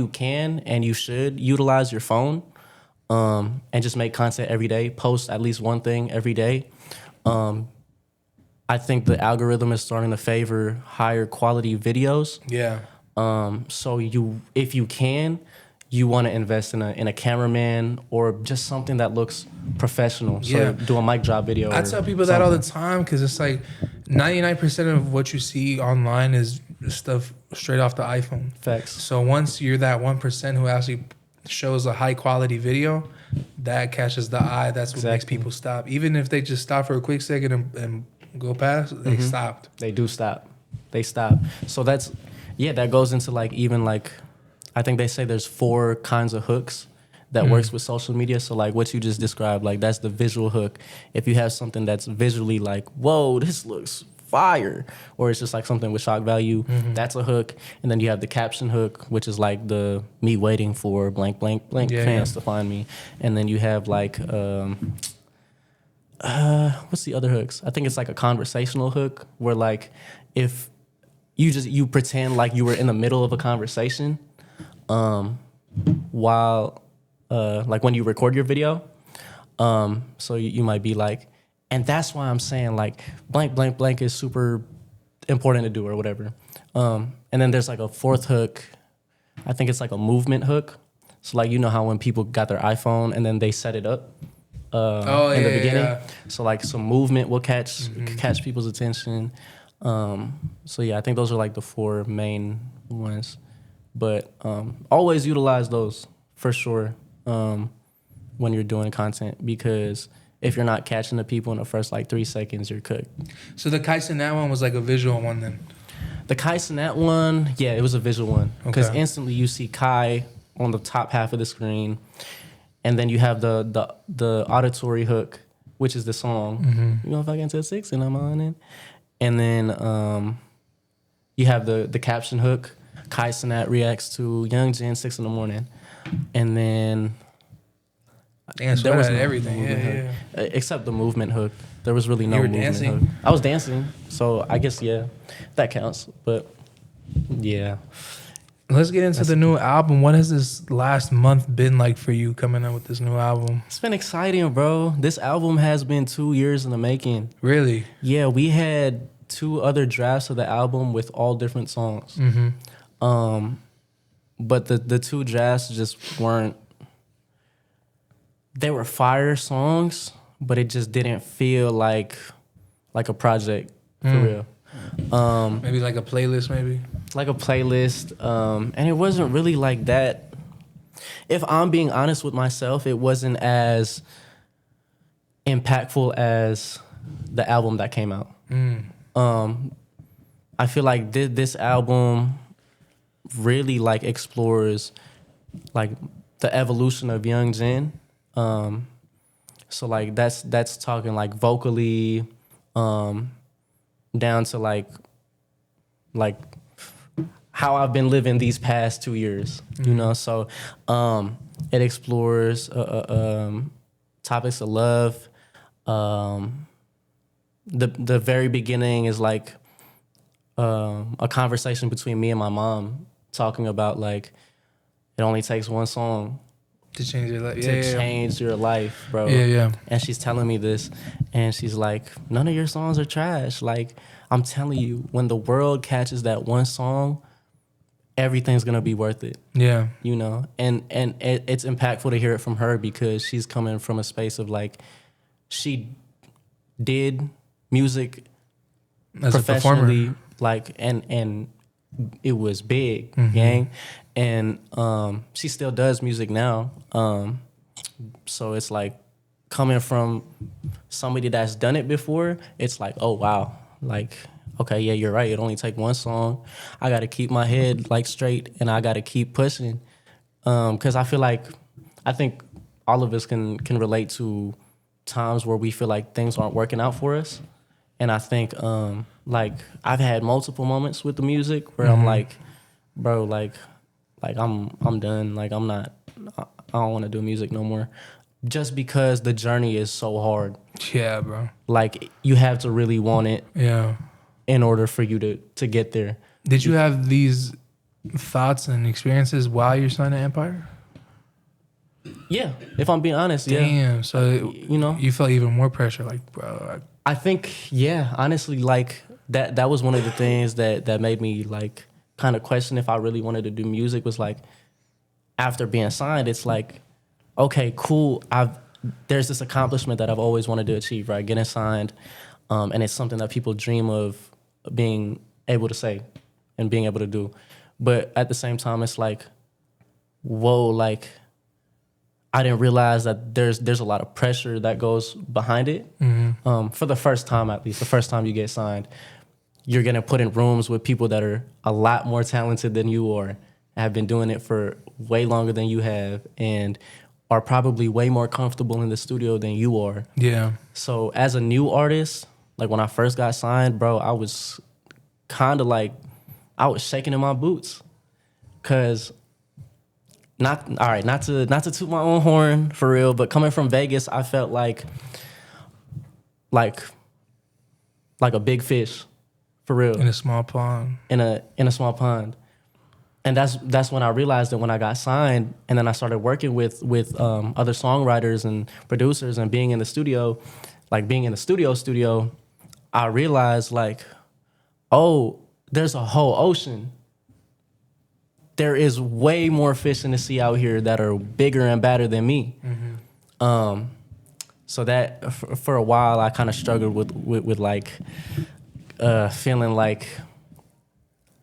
can and you should utilize your phone, and just make content every day, post at least one thing every day. I think the algorithm is starting to favor higher quality videos. Yeah. So if you can, you want to invest in a cameraman or just something that looks professional. So do a mic drop video. I tell people that all the time because it's like 99% of what you see online is stuff straight off the iPhone. Facts. So once you're that 1% who actually shows a high quality video, that catches the eye. That's what makes people stop. Even if they just stop for a quick second and go past, they stopped. They do stop. They stop. So that goes into like even like, I think they say there's 4 kinds of hooks that works with social media. So like what you just described, like that's the visual hook. If you have something that's visually like, whoa, this looks fire, or it's just like something with shock value, that's a hook. And then you have the caption hook, which is like the me waiting for blank blank blank fans to find me. And then you have like what's the other hooks? I think it's like a conversational hook where like if you pretend like you were in the middle of a conversation while like when you record your video. So you might be like, and that's why I'm saying like blank, blank, blank is super important to do or whatever. And then there's like a 4th hook. I think it's like a movement hook. So like, you know how when people got their iPhone and then they set it up in the beginning. Yeah. So like some movement will catch people's attention. So yeah, I think those are like the 4 main ones. But always utilize those for sure when you're doing content, because if you're not catching the people in the first like 3 seconds, you're cooked. So the Kais in that one was like a visual one then? The Kais in that one, yeah, it was a visual one. Because instantly you see Kai on the top half of the screen. And then you have the auditory hook, which is the song. You know, if I get to 6 and I'm on it. And then you have the caption hook. Kai Cenat reacts to Yvng Jin 6 in the morning. And then there was everything, except the movement hook. There was really no movement dancing? hook. I was dancing, so I guess that counts. But yeah, let's get into the new album. What has this last month been like for you coming up with this new album? It's been exciting, bro. This album has been 2 years in the making. Really? Yeah, we had 2 other drafts of the album with all different songs. But the 2 drafts just weren't. They were fire songs, but it just didn't feel like a project for real. Maybe like a playlist, maybe? Like a playlist. And it wasn't really like that. If I'm being honest with myself, it wasn't as impactful as the album that came out. I feel like this album really like explores like the evolution of Yvng Jin. So like that's talking like vocally, down to like how I've been living these past 2 years, you know. So it explores topics of love. The very beginning is like a conversation between me and my mom talking about like it only takes one song To change your life. to change your life, bro. Yeah. And she's telling me this, and she's like, none of your songs are trash. Like, I'm telling you, when the world catches that one song, everything's gonna be worth it. Yeah. You know? And it's impactful to hear it from her because she's coming from a space of like, she did music As a professionally, performer. like, and it was big, gang. And she still does music now. So it's like coming from somebody that's done it before, it's like, oh wow, like, okay, yeah, you're right. It only take one song. I gotta keep my head like straight and I gotta keep pushing. Cause I think all of us can relate to times where we feel like things aren't working out for us. And I think like I've had multiple moments with the music where I'm like, bro, like I'm done. Like I don't want to do music no more. Just because the journey is so hard. Yeah, bro. Like you have to really want it Yeah. in order for you to get there. Did you have these thoughts and experiences while you're signing to Empire? Yeah, if I'm being honest, yeah. Damn. So You know? you felt even more pressure, like, bro. I think, yeah, honestly, like that was one of the things that made me like kind of question if I really wanted to do music was like after being signed, it's like, okay, cool. There's this accomplishment that I've always wanted to achieve, right? Getting signed. And it's something that people dream of being able to say and being able to do. But at the same time, it's like, whoa, like I didn't realize that there's a lot of pressure that goes behind it. For the first time, at least, the first time you get signed, you're getting put in rooms with people that are a lot more talented than you are, have been doing it for way longer than you have, and are probably way more comfortable in the studio than you are. Yeah. So as a new artist, like when I first got signed, bro, I was kind of like, I was shaking in my boots. Cause not to toot my own horn for real, but coming from Vegas, I felt like a big fish, for real. In a small pond. In a small pond. And that's when I realized that when I got signed and then I started working with other songwriters and producers and being in the studio, like being in the studio, I realized like, oh, there's a whole ocean. There is way more fish in the sea out here that are bigger and badder than me. So that for a while I kind of struggled with like feeling like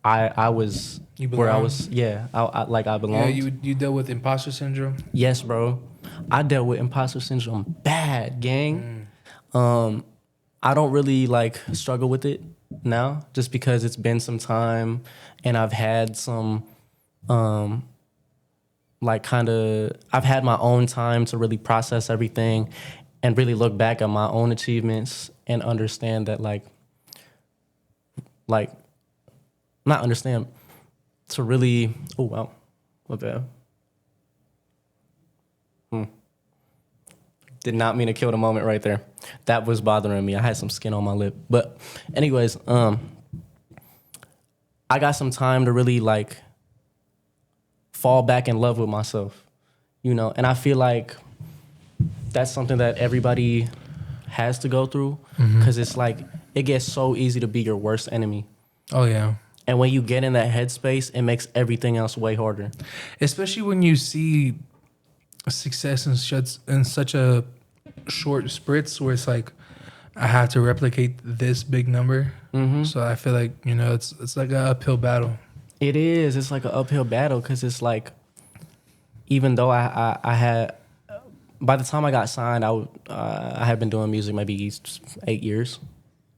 I was You where I belong? was. Yeah, I Yeah, belonged. you dealt with imposter syndrome. Yes, bro. I dealt with imposter syndrome bad, gang. I don't really like struggle with it now just because it's been some time and I've had some I've had my own time to really process everything and really look back at my own achievements and understand that not understand, to really, oh wow, my bad. Did not mean to kill the moment right there. That was bothering me. I had some skin on my lip. But anyways, I got some time to really like fall back in love with myself, you know? And I feel like that's something that everybody has to go through because it's like, it gets so easy to be your worst enemy. Oh, yeah. And when you get in that headspace, it makes everything else way harder. Especially when you see success in such a short spritz where it's like, I have to replicate this big number. So I feel like, you know, it's like an uphill battle. It is. It's like an uphill battle because it's like, even though I had, by the time I got signed, I had been doing music maybe 8 years,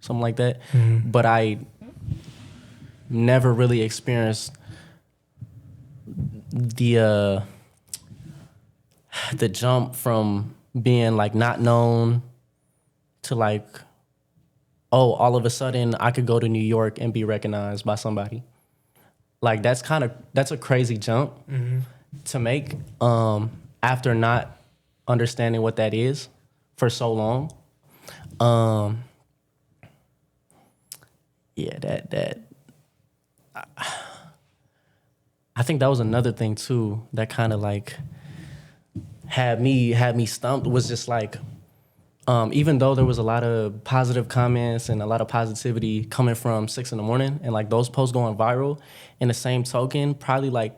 something like that. But I never really experienced the jump from being like not known to like, oh, all of a sudden I could go to New York and be recognized by somebody. Like that's a crazy jump to make after not understanding what that is for so long. Yeah, that I think that was another thing too that kind of like had me stumped, was just like, even though there was a lot of positive comments and a lot of positivity coming from 6 in the morning and like those posts going viral, in the same token, probably like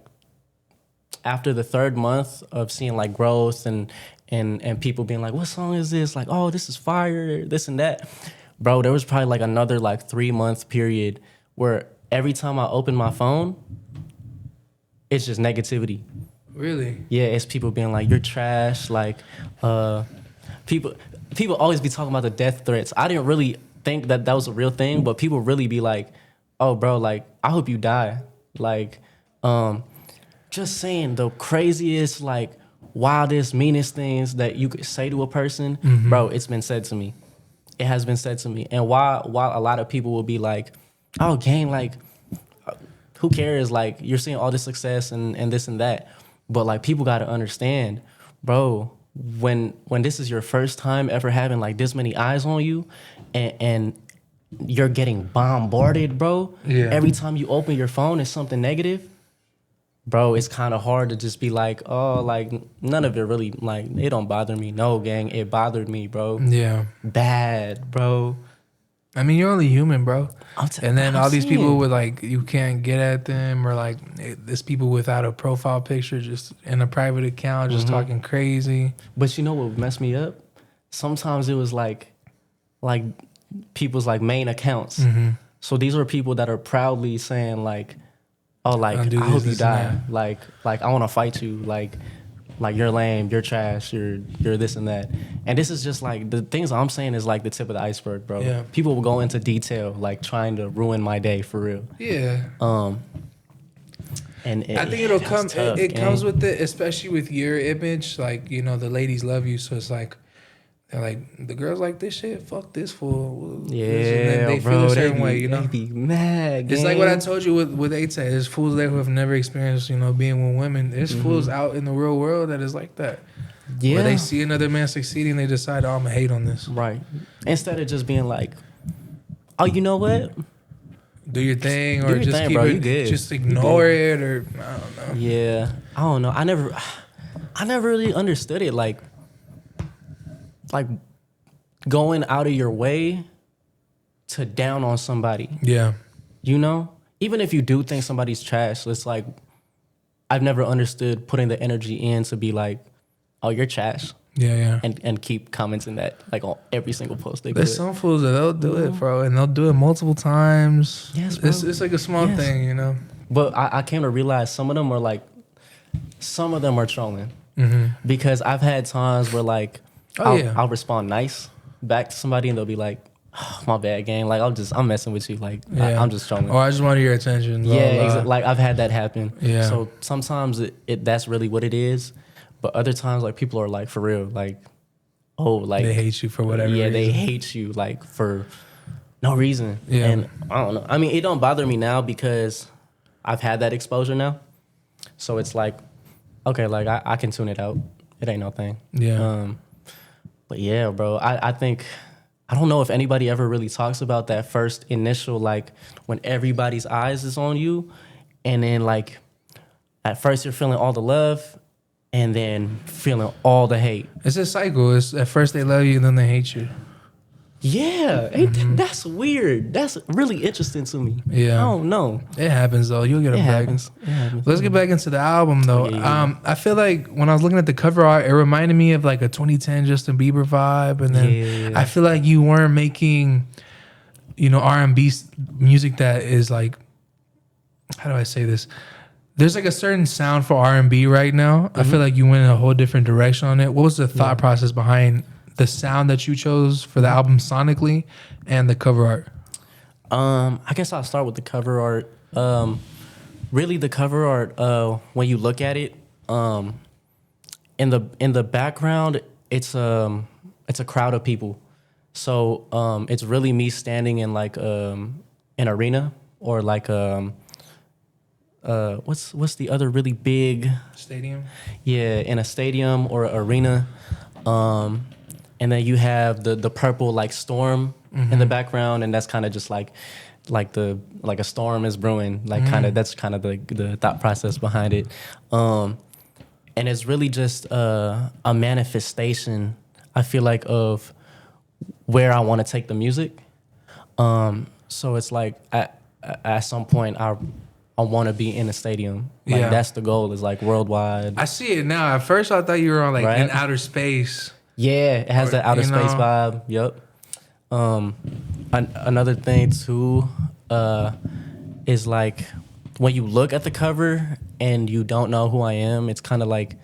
after the 3rd month of seeing like growth and people being like, what song is this? Like, oh, this is fire, this and that. Bro, there was probably like another like 3-month period where every time I open my phone, it's just negativity. Really? Yeah, it's people being like, you're trash. Like, people always be talking about the death threats. I didn't really think that was a real thing, but people really be like, oh, bro, like, I hope you die. Like, just saying the craziest, like, wildest, meanest things that you could say to a person, bro, it's been said to me. It has been said to me. And while a lot of people will be like, oh, gang, like, who cares? Like, you're seeing all this success and this and that. But, like, people got to understand, bro, when this is your first time ever having, like, this many eyes on you and you're getting bombarded, bro. Yeah. Every time you open your phone, it's something negative. Bro, it's kind of hard to just be like, oh, like, none of it really, like, it don't bother me. No, gang, it bothered me, bro. Yeah. Bad, bro. I mean, you're only human, bro. And then all these people with, like, you can't get at them, or, like, there's people without a profile picture just in a private account just talking crazy. But you know what messed me up? Sometimes it was, like people's, like, main accounts. So these are people that are proudly saying, like, oh, like, I hope you die. Like, I want to fight you. Like you're lame, you're trash, you're this and that. And this is just like, the things I'm saying is like the tip of the iceberg, bro. Yeah. People will go into detail, like trying to ruin my day for real. Yeah. And I think it'll come. It comes with it, especially with your image. Like, you know, the ladies love you, so it's like, they're like, the girls like this shit, fuck this fool. Yeah, and then they feel a certain way, you know? They be mad, It's like what I told you with A-Tech. There's fools there who have never experienced, you know, being with women. There's fools out in the real world that is like that. Yeah. Where they see another man succeeding, they decide, oh, I'm going to hate on this. Right. Instead of just being like, oh, you know what? Do your thing, or just keep it, just ignore it, or I don't know. Yeah. I don't know. I never really understood it. Like going out of your way to down on somebody. Yeah. You know? Even if you do think somebody's trash, it's like, I've never understood putting the energy in to be like, oh, you're trash. Yeah. And keep commenting that, like, on every single post they put. There's some fools that they'll do it, bro, and they'll do it multiple times. Yes, bro. It's like a small thing, you know? But I came to realize some of them are trolling. Because I've had times where, like, I'll respond nice back to somebody and they'll be like, oh, my bad, gang. Like, I'm messing with you. Like, I'm just trolling. Or I just wanted your attention. Blah, yeah, blah. Like, I've had that happen. Yeah. So sometimes that's really what it is. But other times, like, people are like, for real, like, oh, like. They hate you for whatever reason. They hate you, like, for no reason. Yeah. And I don't know. I mean, it don't bother me now because I've had that exposure now. So it's like, okay, like, I can tune it out. It ain't no thing. Yeah. But yeah, bro, I think, I don't know if anybody ever really talks about that first initial, like, when everybody's eyes is on you, and then, like, at first you're feeling all the love, and then feeling all the hate. It's a cycle. It's at first they love you, and then they hate you. Yeah, that's weird. That's really interesting to me. Yeah, I don't know. It happens though. You'll get it back. It happens. Let's get back into the album though. Yeah. I feel like when I was looking at the cover art, it reminded me of like a 2010 Justin Bieber vibe, and then I feel like you weren't making, you know, R&B music that is like, how do I say this? There's like a certain sound for R&B right now. I feel like you went in a whole different direction on it. What was the thought process behind the sound that you chose for the album sonically and the cover art? I guess I'll start with the cover art. Really, the cover art, when you look at it, in the background, it's a crowd of people. So it's really me standing in like an arena or like what's the other really big Stadium? Yeah, in a stadium or arena. And then you have the purple like storm in the background, and that's kind of just like a storm is brewing. Like that's kind of the thought process behind it. And it's really just a manifestation, I feel like, of where I want to take the music. So it's like at some point I want to be in a stadium. Like that's the goal, is like worldwide. I see it now. At first I thought you were on like in outer space. Yeah, it has the outer space vibe. Yep. Another thing too is like when you look at the cover and you don't know who I am, it's kind of like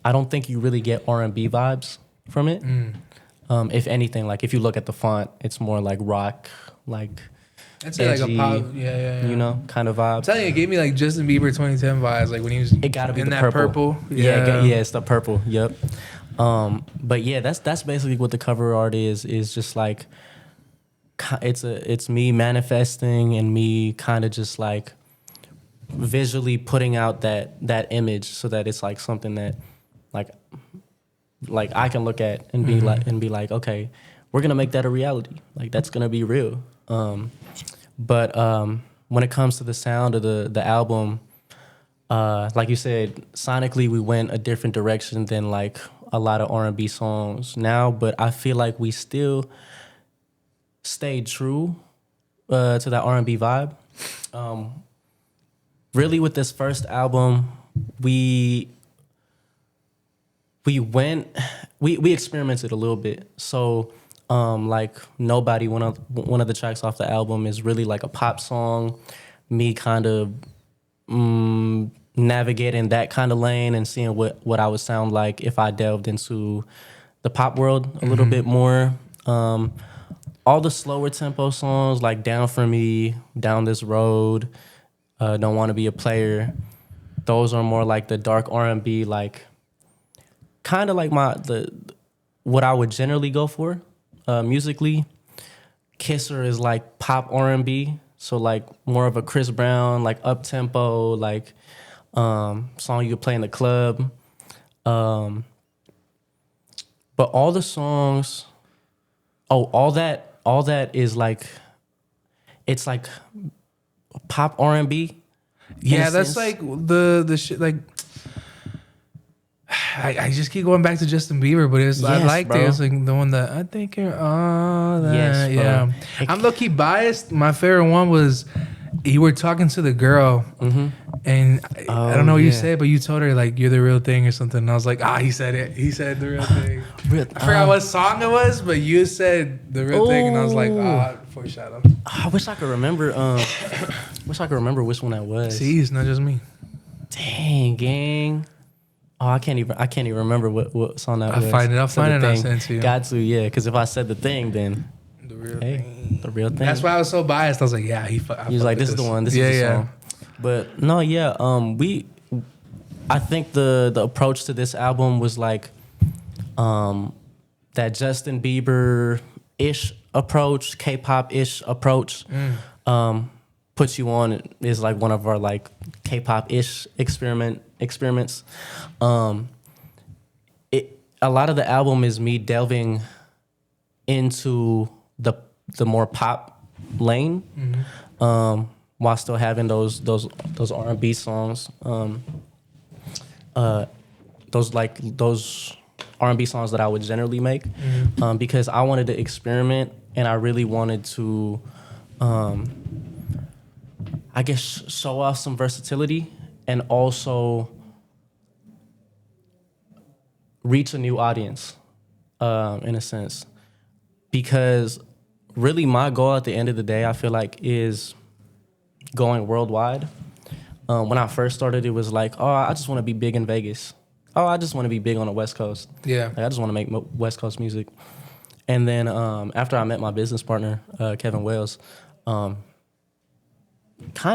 I don't think you really get R&B vibes from it. If anything, like if you look at the font, it's more like rock, like I'd say edgy, like a pop, yeah. You know, kind of vibe. I'm telling you, it gave me like Justin Bieber 2010 vibes, like when he was It gotta be in the that purple. Yeah, it's the purple. Yep. But yeah, that's basically what the cover art is just like it's me manifesting and me kind of just like visually putting out that image so that it's like something that like I can look at and be like, okay, we're gonna make that a reality. Like that's gonna be real. But when it comes to the sound of the album, like you said, sonically we went a different direction than like a lot of R&B songs now, but I feel like we still stayed true to that R&B vibe. Really, with this first album, we experimented a little bit. So like Nobody, one of the tracks off the album, is really like a pop song, me kind of navigating that kind of lane and seeing what I would sound like if I delved into the pop world a little bit more. All the slower tempo songs like Down For Me, Down This Road, Don't Want to Be a Player, those are more like the dark R&B, like kind of like what I would generally go for musically. Kisser is like pop R&B, so like more of a Chris Brown, like up tempo, like song you could play in the club. But all the songs, all that is like, it's like pop R&B. Yeah, that's like the shit. Like I just keep going back to Justin Bieber, but I liked it. It's like the one that I think you're all that. Yes, bro. Yeah, I'm low key biased. My favorite one was you were talking to the girl, and I don't know what you said, but you told her like you're the real thing or something. And I was like, he said it. He said the real thing. I forgot what song it was, but you said the real thing, and I was like, foreshadow. I wish I could remember. Which one that was. See, it's not just me. Dang, gang. Oh, I can't even remember what song that was. I'll find it. I'll send it to you. Got to, yeah. Because if I said the thing, then the real thing. The real thing. That's why I was so biased. I was like, yeah, he was like, this is the one. This is the song. But no, yeah. I think the approach to this album was like that Justin Bieber-ish approach, K-pop-ish approach. Puts You On is like one of our like K-pop-ish experiments. A lot of the album is me delving into the more pop lane, while still having those R&B songs, those R&B songs that I would generally make, because I wanted to experiment and I really wanted to, I guess, show off some versatility and also reach a new audience, in a sense. Because really my goal at the end of the day, I feel like, is going worldwide. When I first started, it was like, I just want to be big in Vegas. oh, I just want to be big on the West Coast. Yeah. Like, I just want to make West Coast music. And then after I met my business partner, Kevin Wales, kind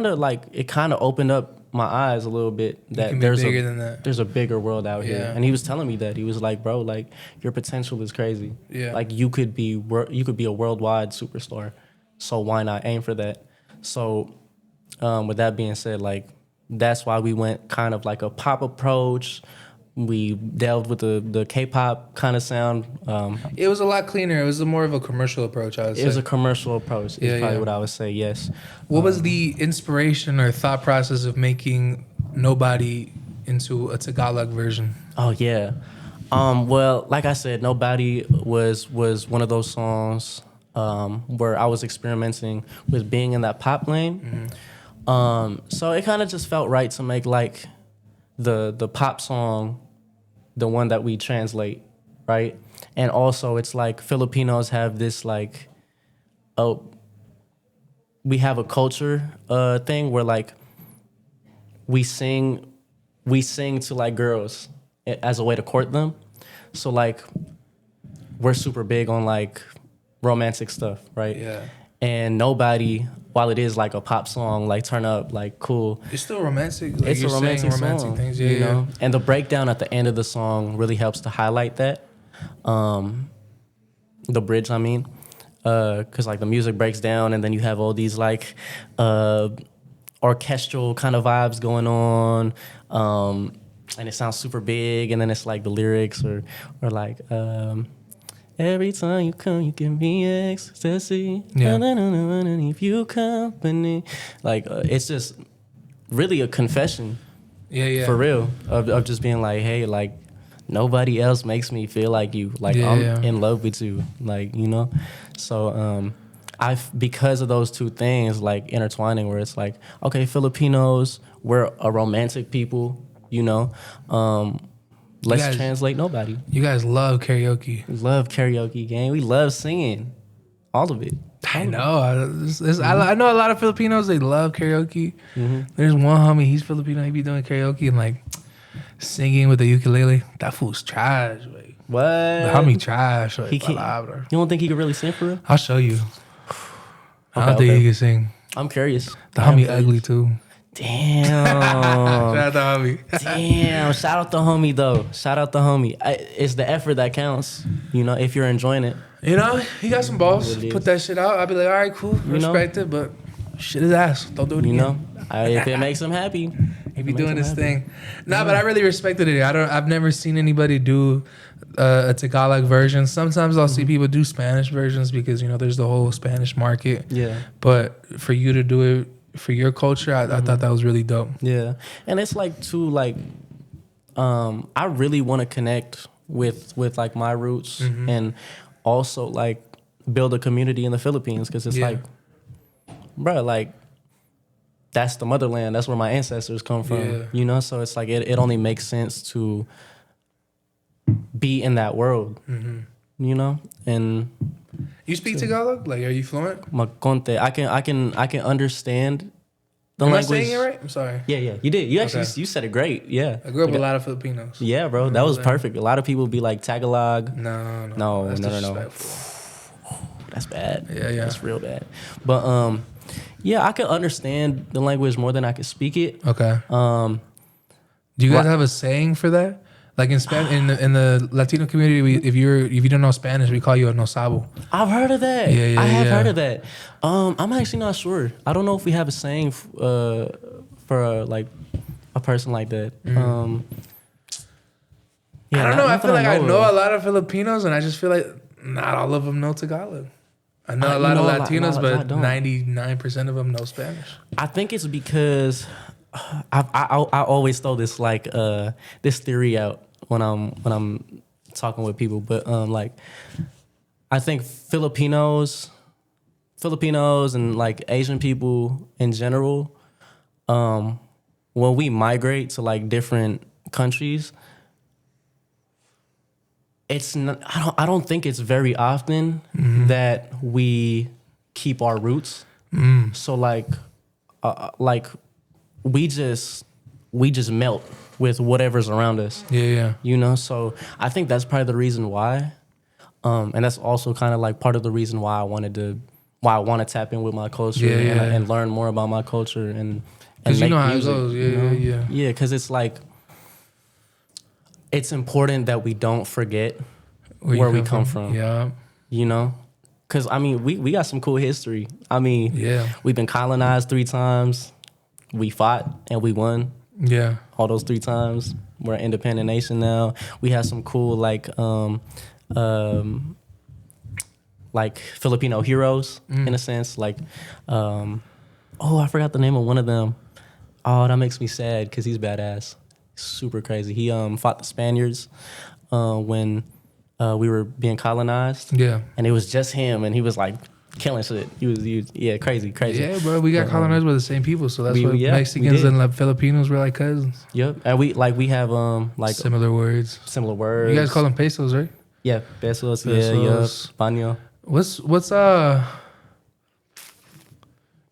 of opened up my eyes a little bit that there's a bigger world out here. And he was telling me that. He was like, bro, like your potential is crazy. Yeah. Like you could be a worldwide superstar. So why not aim for that? So with that being said, like that's why we went kind of like a pop approach. We delved with the K-pop kind of sound. It was a lot cleaner. It was more of a commercial approach, I would say. It was a commercial approach. Is probably what I would say, yes. What was the inspiration or thought process of making Nobody into a Tagalog version? Oh, yeah. Well, like I said, Nobody was one of those songs where I was experimenting with being in that pop lane. So it kind of just felt right to make like the pop song the one that we translate, right? And also it's like Filipinos have this like, we have a culture thing where like we sing to like girls as a way to court them. So like we're super big on like romantic stuff, right? Yeah. And Nobody, while it is like a pop song, like turn up, like cool. It's still romantic. Like It's a romantic song, things. you know? And the breakdown at the end of the song really helps to highlight that. The bridge, I mean. Because like the music breaks down and then you have all these like orchestral kind of vibes going on. And it sounds super big. And then it's like the lyrics or like... every time you come, you give me ecstasy. Yeah. If you company, like it's just really a confession. Yeah. For real, of just being like, hey, like nobody else makes me feel like you. Like I'm in love with you. Like you know. So because of those two things, like intertwining, where it's like, okay, Filipinos, we're a romantic people. You know. Let's translate Nobody. You guys love karaoke. We love karaoke, gang. We love singing. All of it. I know. I know a lot of Filipinos, they love karaoke. There's one homie, he's Filipino, he be doing karaoke and like singing with the ukulele. That fool's trash, like. What? The homie trash. Like, He can't. You don't think he could really sing for real? I'll show you. I don't think he can sing. I'm curious. The homie ugly too. Damn. Shout out the homie. Damn. Shout out the homie though. Shout out the homie. It's the effort that counts. You know, if you're enjoying it. You know, he got some balls. Put that shit out. I'll be like, all right, cool. Respect it, but shit his ass. Don't do it again. You know, if it makes him happy. He be doing his thing. Nah, but I really respected it. I've never seen anybody do a Tagalog version. Sometimes I'll see people do Spanish versions because, you know, there's the whole Spanish market. Yeah. But for you to do it for your culture, I thought that was really dope. Yeah. And it's like too, like, I really want to connect with like my roots and also like build a community in the Philippines because it's like, bro, like that's the motherland. That's where my ancestors come from, you know? So it's like, it only makes sense to be in that world, you know? And you speak Tagalog? Like, are you fluent? Makonte. I can understand the Am language. I saying it right? I'm sorry. Yeah. You did. You actually you said it great. Yeah. I grew up with a lot of Filipinos. Yeah, bro. That was perfect. A lot of people be like Tagalog. No. No. That's bad. Yeah. That's real bad. But yeah, I could understand the language more than I could speak it. Okay. Do you guys have a saying for that? Like in in the Latino community, if you don't know Spanish, we call you a no sabo. I've heard of that. Yeah, I have heard of that. I'm actually not sure. I don't know if we have a saying for like a person like that. I don't know. I feel like I know a lot of Filipinos, and I just feel like not all of them know Tagalog. I know a lot of Latinos, but 99% of them know Spanish. I think it's because I always throw this like this theory out when I'm talking with people, but like I think Filipinos and like Asian people in general, when we migrate to like different countries, it's not, I don't think it's very often that we keep our roots. So like we just we just melt with whatever's around us. Yeah. You know, so I think that's probably the reason why. And that's also kind of like part of the reason why I want to tap in with my culture and learn more about my culture and because you make know how music, it goes. Yeah, because it's like, it's important that we don't forget where we come from. Yeah. You know? Because, I mean, we got some cool history. I mean, we've been colonized 3 times. We fought and we won. Yeah. All those 3 times. We're an independent nation now. We have some cool, like Filipino heroes, in a sense. Like, I forgot the name of one of them. Oh, that makes me sad because he's badass. Super crazy. He fought the Spaniards when we were being colonized. Yeah. And it was just him, and he was like killing shit. He was crazy. Yeah, bro. We got colonized by the same people, so that's what Mexicans and like Filipinos were like cousins. Yep. And we have like similar words. You guys call them pesos, right? Yeah, pesos. Yeah. Paño. What's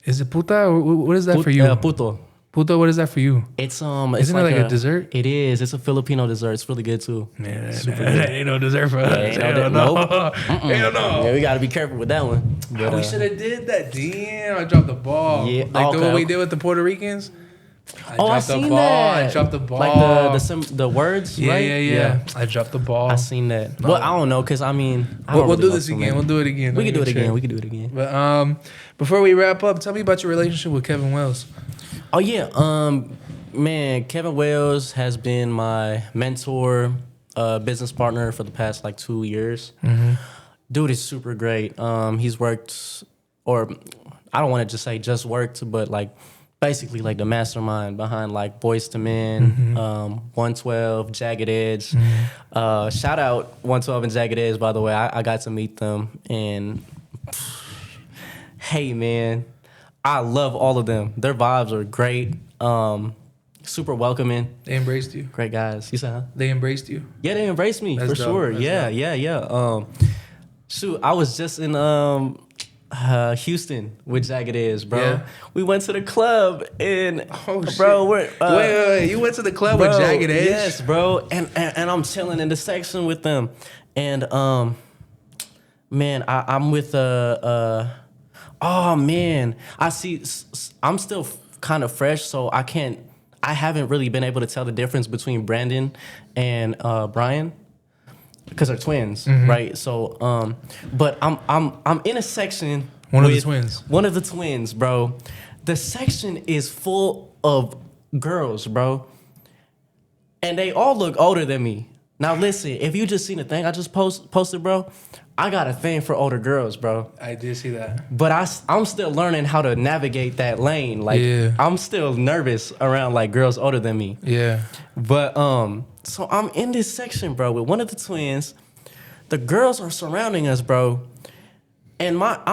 is it puta or what is that for you? Puto. Puto, what is that for you? It's Isn't it like a dessert? It is. It's a Filipino dessert. It's really good too. Man, that ain't no dessert for us. Nope. Hell no. Yeah, we gotta be careful with that one. But, we should have did that. Damn, I dropped the ball. Yeah, like the one we did with the Puerto Ricans. I seen that. I dropped the ball. Like the words, yeah, right? Yeah. I dropped the ball. I seen that. No. Well, I don't know, because I mean, we'll do this again. We'll do it again. We can do it again. We can do it again. But before we wrap up, tell me about your relationship with Kevin Wells. Oh yeah, man, Kevin Wells has been my mentor, business partner for the past like 2 years. Mm-hmm. Dude is super great. He's worked, or I don't want to just say just worked, but like basically like the mastermind behind like Boys to Men, 112, Jagged Edge. Shout out 112 and Jagged Edge, by the way. I got to meet them, and hey man, I love all of them. Their vibes are great. Super welcoming. They embraced you. Great guys. You said, huh? They embraced you. Yeah, they embraced me. That's for dope. sure. That's Yeah. dope. Shoot, I was just in Houston with Jagged Edge, bro. Yeah. We went to the club and bro, wait, you went to the club with Jagged Edge? Yes, bro. And I'm chilling in the section with them. And man, I'm with oh man, I'm still kind of fresh, so I haven't really been able to tell the difference between Brandon and Brian, because they're twins, right? So, but I'm in a section. One of the twins. One of the twins, bro. The section is full of girls, bro, and they all look older than me. Now listen, if you just seen the thing I just posted, bro, I got a thing for older girls, bro. I did see that. But I'm still learning how to navigate that lane. Like, I'm still nervous around like girls older than me. Yeah. But so I'm in this section, bro, with one of the twins. The girls are surrounding us, bro. And I'm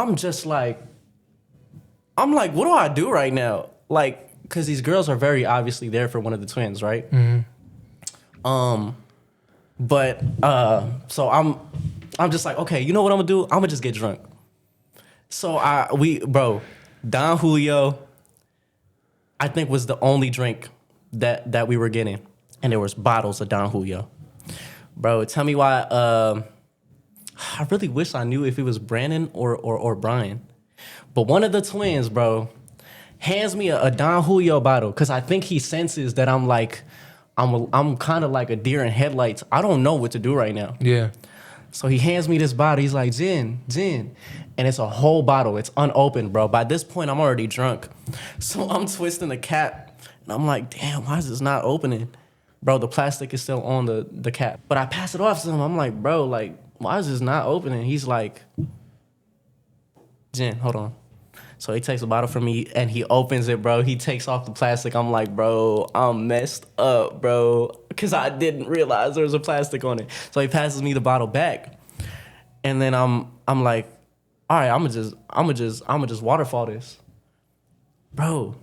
like, what do I do right now? Like, because these girls are very obviously there for one of the twins, right? But so I'm just like, okay, you know what I'm gonna do? I'm gonna just get drunk. So Don Julio, I think was the only drink that we were getting, and there was bottles of Don Julio. Bro, tell me why. I really wish I knew if it was Brandon or Brian, but one of the twins, bro, hands me a Don Julio bottle because I think he senses that I'm like, I'm kind of like a deer in headlights. I don't know what to do right now. Yeah. So he hands me this bottle. He's like, Jin. And it's a whole bottle. It's unopened, bro. By this point, I'm already drunk. So I'm twisting the cap. And I'm like, damn, why is this not opening? Bro, the plastic is still on the cap. But I pass it off to him. I'm like, bro, like, why is this not opening? He's like, Jin, hold on. So he takes a bottle from me and he opens it, bro. He takes off the plastic. I'm like, bro, I'm messed up, bro. Because I didn't realize there was a plastic on it. So he passes me the bottle back. And then I'm like, all right, I'm gonna just waterfall this. Bro.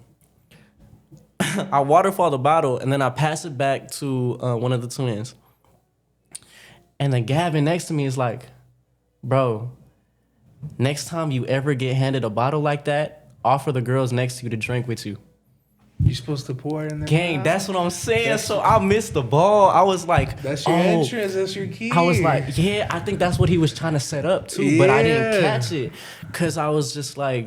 I waterfall the bottle and then I pass it back to one of the twins. And then Gavin next to me is like, bro, next time you ever get handed a bottle like that, offer the girls next to you to drink with you. You're supposed to pour in there. Gang, that's what I'm saying. So I missed the ball. I was like, That's your entrance. That's your key. I was like, yeah, I think that's what he was trying to set up too, but I didn't catch it because I was just like,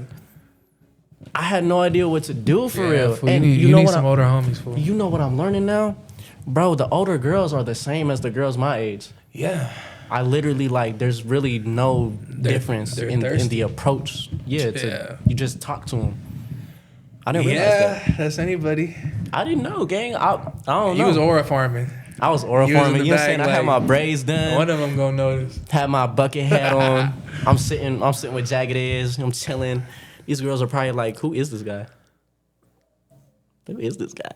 I had no idea what to do for real. Fool, And you know need what some older homies, fool. You know what I'm learning now, bro? The older girls are the same as the girls my age. Yeah. I literally like. There's really no difference they're in thirsty. the approach. Yeah, you just talk to them. I didn't realize that. That's anybody. I didn't know, gang. I don't know. He was aura farming. I was aura He was in farming. the You know what I'm back, saying? I had like, my braids done. One of them gonna notice. Had my bucket hat on. I'm sitting with jagged edge. I'm chilling. These girls are probably like, who is this guy? Who is this guy?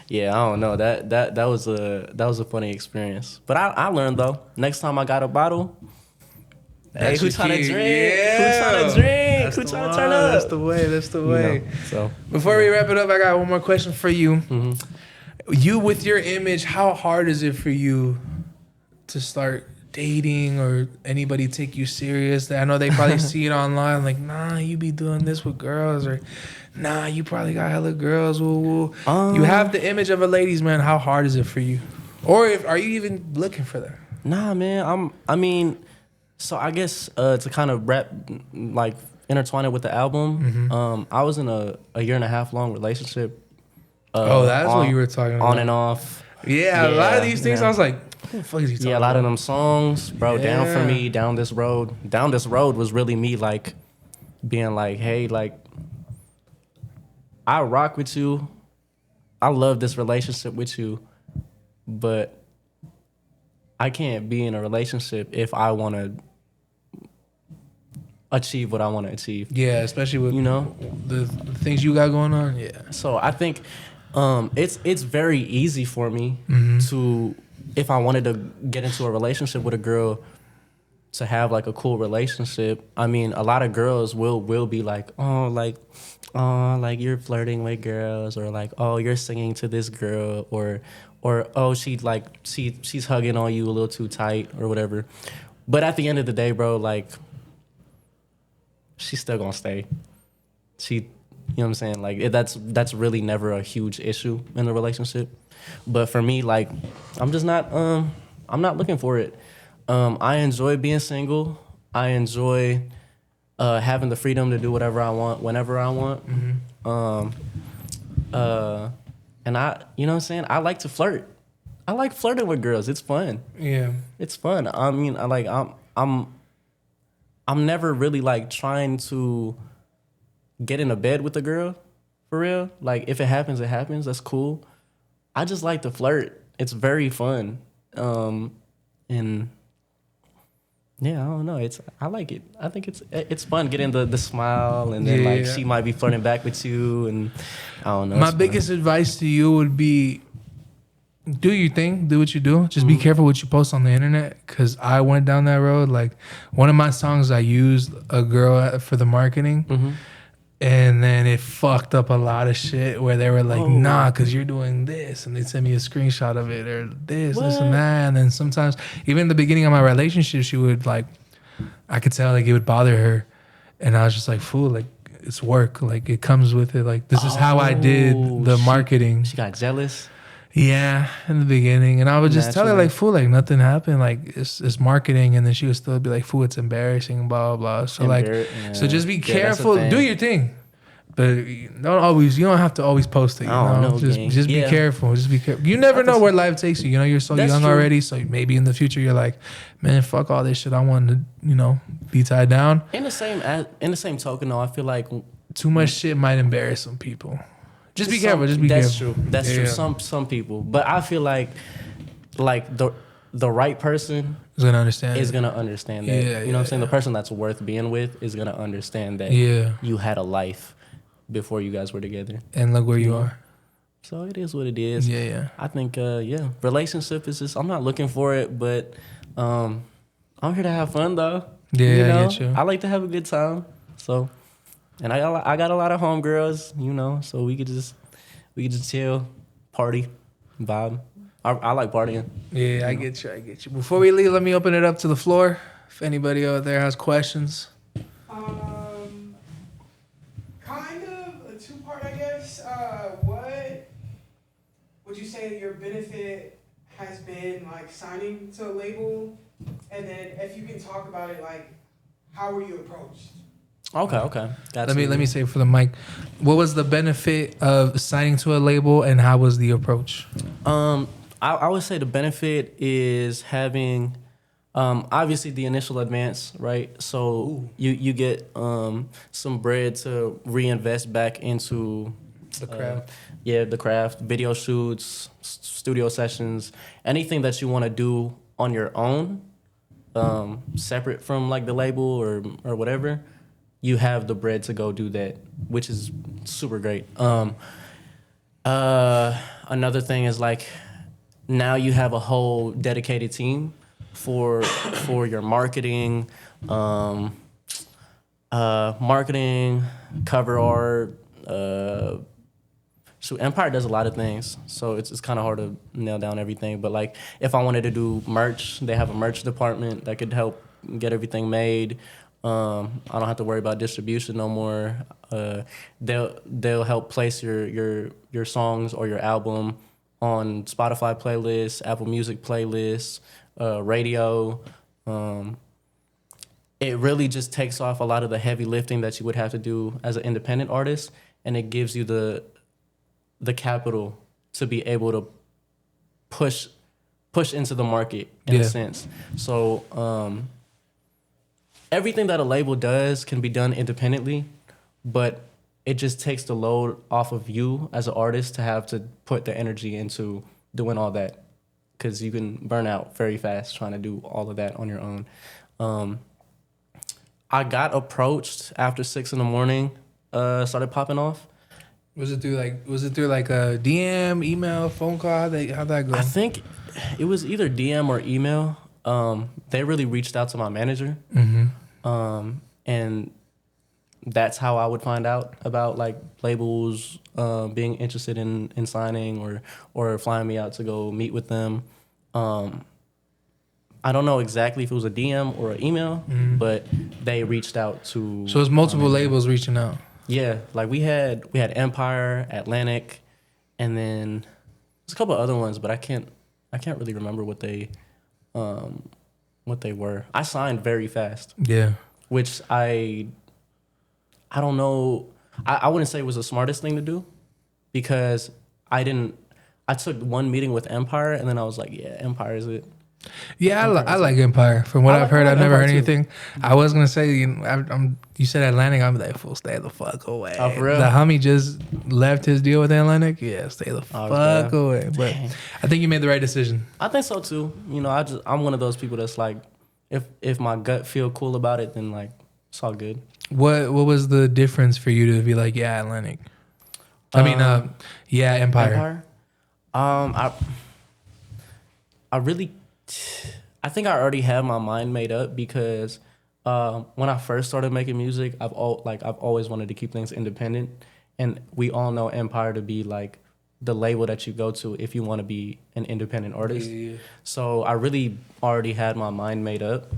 Yeah, I don't know. That was a funny experience. But I learned though. Next time I got a bottle, hey, who's trying to drink? Yeah. Who's trying to drink? That's Who's the trying to one. turn up? That's the way. That's the way. You know, so Before we wrap it up, I got one more question for you. Mm-hmm. You with your image, how hard is it for you to start dating or anybody take you serious? I know they probably see it online, like, nah, you be doing this with girls, or nah, you probably got hella girls. Woo, woo. You have the image of a ladies' man. How hard is it for you? Or are you even looking for that? Nah, man. So I guess to kind of like intertwine it with the album, I was in a 1.5 year long relationship. That's what you were talking about. On and off. Yeah, a lot of these things, yeah. I was like, who the fuck is he talking Yeah, a lot about? of them songs, bro, Down For Me, Down This Road. Down This Road was really me, like, being like, hey, like, I rock with you. I love this relationship with you, but I can't be in a relationship if I want to achieve what I want to achieve. Yeah, especially with, you know, the things you got going on. Yeah. So I think it's very easy for me to, if I wanted to get into a relationship with a girl, to have like a cool relationship. I mean, a lot of girls will be like, oh, like you're flirting with girls, or like, oh, you're singing to this girl, or oh, she's hugging on you a little too tight or whatever. But at the end of the day, bro, like, she's still gonna stay. You know what I'm saying? Like, that's really never a huge issue in the relationship. But for me, like, I'm just not I'm not looking for it. I enjoy being single. I enjoy having the freedom to do whatever I want whenever I want. And you know what I'm saying? I like to flirt. I like flirting with girls. It's fun. Yeah. It's fun. I mean, I'm never really like trying to get in a bed with a girl, for real. Like, if it happens, it happens. That's cool. I just like to flirt. It's very fun. And yeah, I don't know. I like it. I think it's fun getting the smile, and then like she might be flirting back with you, and I don't know. My biggest advice to you would be, do your thing, do what you do. Just be careful what you post on the internet, because I went down that road. Like, one of my songs, I used a girl for the marketing, and then it fucked up a lot of shit where they were like, nah, because you're doing this, and they sent me a screenshot of it, or this and that. And then sometimes, even in the beginning of my relationship, she would like, I could tell like it would bother her, and I was just like, fool, like, it's work, like it comes with it, like this is how I did the marketing. She got jealous. Yeah, in the beginning. And I would just tell her, like, fool, like, nothing happened. Like, it's marketing. And then she would still be like, fool, it's embarrassing, blah, blah, blah. So, so just be careful. Do your thing. But you don't have to always post it. You know? Just be careful. Just be careful. You never know where life takes you. You know, you're so young already. So maybe in the future, you're like, man, fuck all this shit. I want to, be tied down. In the same token, though, I feel like too much shit might embarrass some people. Just be careful. Just be careful. That's true. Some people, but I feel like the right person is gonna understand. That. You know what I'm saying? The person that's worth being with is gonna understand that. You had a life before you guys were together, and look where you are. So it is what it is. Yeah. I think relationship is just, I'm not looking for it, but I'm here to have fun though. Yeah, I get you. I like to have a good time. So. And I got a lot of homegirls, so we could just chill, party, vibe. I like partying. Yeah, I get you. Before we leave, let me open it up to the floor. If anybody out there has questions. Kind of a two-part, I guess. What say your benefit has been like signing to a label, and then if you can talk about it, like how were you approached? Okay. Let me say for the mic, what was the benefit of signing to a label, and how was the approach? I would say the benefit is having, obviously the initial advance, right? So you get some bread to reinvest back into The craft. the craft, video shoots, studio sessions, anything that you want to do on your own, separate from like the label or whatever. You have the bread to go do that, which is super great. Another thing is like now you have a whole dedicated team for your marketing, cover art. Empire does a lot of things, so it's kind of hard to nail down everything. But like if I wanted to do merch, they have a merch department that could help get everything made. I don't have to worry about distribution no more. They'll help place your songs or your album on Spotify playlists, Apple Music playlists, radio. It really just takes off a lot of the heavy lifting that you would have to do as an independent artist, and it gives you the capital to be able to push into the market in a sense. So everything that a label does can be done independently, but it just takes the load off of you as an artist to have to put the energy into doing all that, because you can burn out very fast trying to do all of that on your own. I got approached after 6 a.m, started popping off. Was it through like a DM, email, phone call? How'd that go? I think it was either DM or email. They really reached out to my manager, and that's how I would find out about like labels being interested in signing or flying me out to go meet with them. I don't know exactly if it was a DM or an email, but they reached out to. So it's multiple labels reaching out. Yeah, like we had Empire, Atlantic, and then there's a couple of other ones, but I can't really remember what they were. I signed very fast. Yeah. Which I don't know. I wouldn't say it was the smartest thing to do, because I took one meeting with Empire and then I was like, yeah, Empire is it. Yeah, I like Empire. From what I've heard, I've never heard anything. I was gonna say, you said Atlantic. I'm like, fool, stay the fuck away. Oh, for real? The homie just left his deal with Atlantic. Yeah, stay the fuck away. But I think you made the right decision. I think so too. I'm one of those people that's like, if my gut feel cool about it, then like it's all good. What was the difference for you to be like, yeah, Atlantic? Yeah, Empire. I think I already have my mind made up, because when I first started making music, I've always wanted to keep things independent, and we all know Empire to be like the label that you go to if you want to be an independent artist. Yeah. So I really already had my mind made up.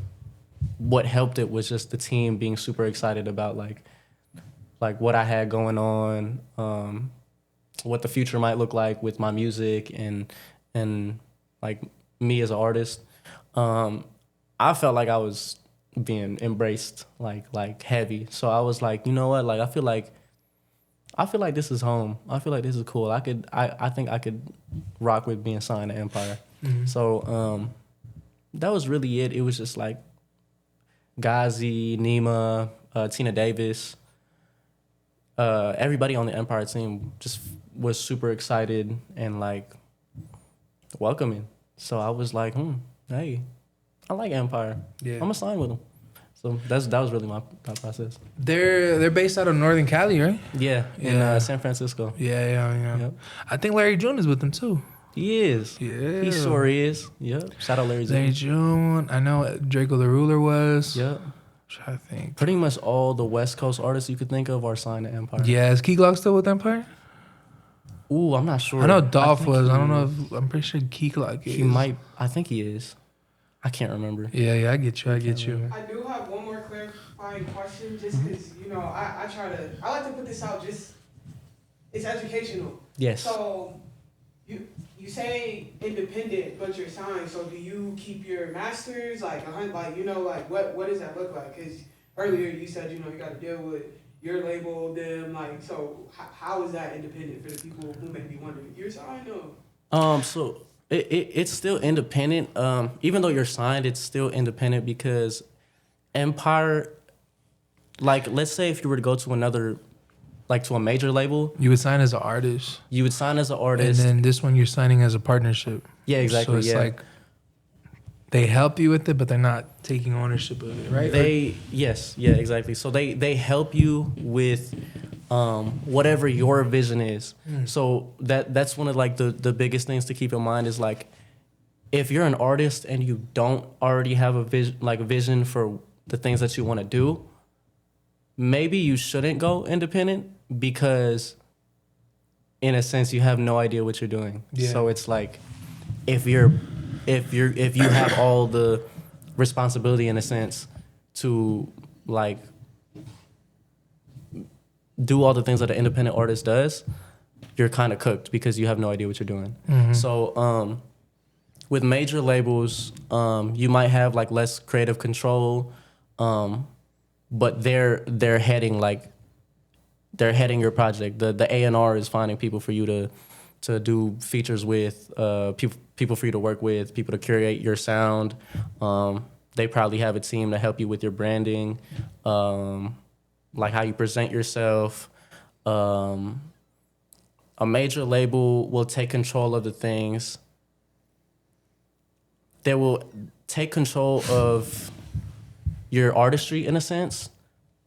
What helped it was just the team being super excited about like what I had going on, what the future might look like with my music and like me as an artist. I felt like I was being embraced like heavy. So I was like, you know what? Like I feel like this is home. I feel like this is cool. I think I could rock with being signed to Empire. Mm-hmm. So that was really it. It was just like Ghazi, Nima, Tina Davis, everybody on the Empire team just was super excited and like welcoming. So I was like, hey, I like Empire. Yeah. I'm gonna sign with them. So that was really my process. They're based out of Northern Cali, right? Yeah, in San Francisco. Yeah. Yep. I think Larry June is with them too. He is. Yeah. He sure is. Yep. Shout out Larry June. Larry June. I know Draco the Ruler was. Yep. I'm trying to think. Pretty much all the West Coast artists you could think of are signed to Empire. Yeah, is Key Glock still with Empire? Ooh, I'm not sure. I know Dolph was. I don't know if I'm pretty sure Key Glock is. He might. I think he is. I can't remember. Yeah, I get you. I do have one more clarifying question, just because I like to put this out. Just it's educational. Yes. So you you say independent, but you're signed. So do you keep your masters? Like you know, like what does that look like? Because earlier you said, you know, you got to deal with your label, them, like, so how is that independent for the people who may be wondering? You're signed or? So it's still independent. Even though you're signed, it's still independent because Empire, like, let's say if you were to go to another, like to a major label. You would sign as an artist. You would sign as an artist. And then this one you're signing as a partnership. Yeah, exactly. So it's like they help you with it, but they're not taking ownership of it, right? Yes, exactly. So they help you with whatever your vision is. So that's one of like the biggest things to keep in mind is like if you're an artist and you don't already have a vision for the things that you want to do, maybe you shouldn't go independent because in a sense you have no idea what you're doing. Yeah. So it's like if you have all the responsibility in a sense to like do all the things that an independent artist does, you're kind of cooked because you have no idea what you're doing. Mm-hmm. So with major labels, you might have like less creative control, but they're heading your project. The A&R is finding people for you to do features with, people for you to work with, people to curate your sound. They probably have a team to help you with your branding, like how you present yourself. A major label will take control of the things. They will take control of your artistry in a sense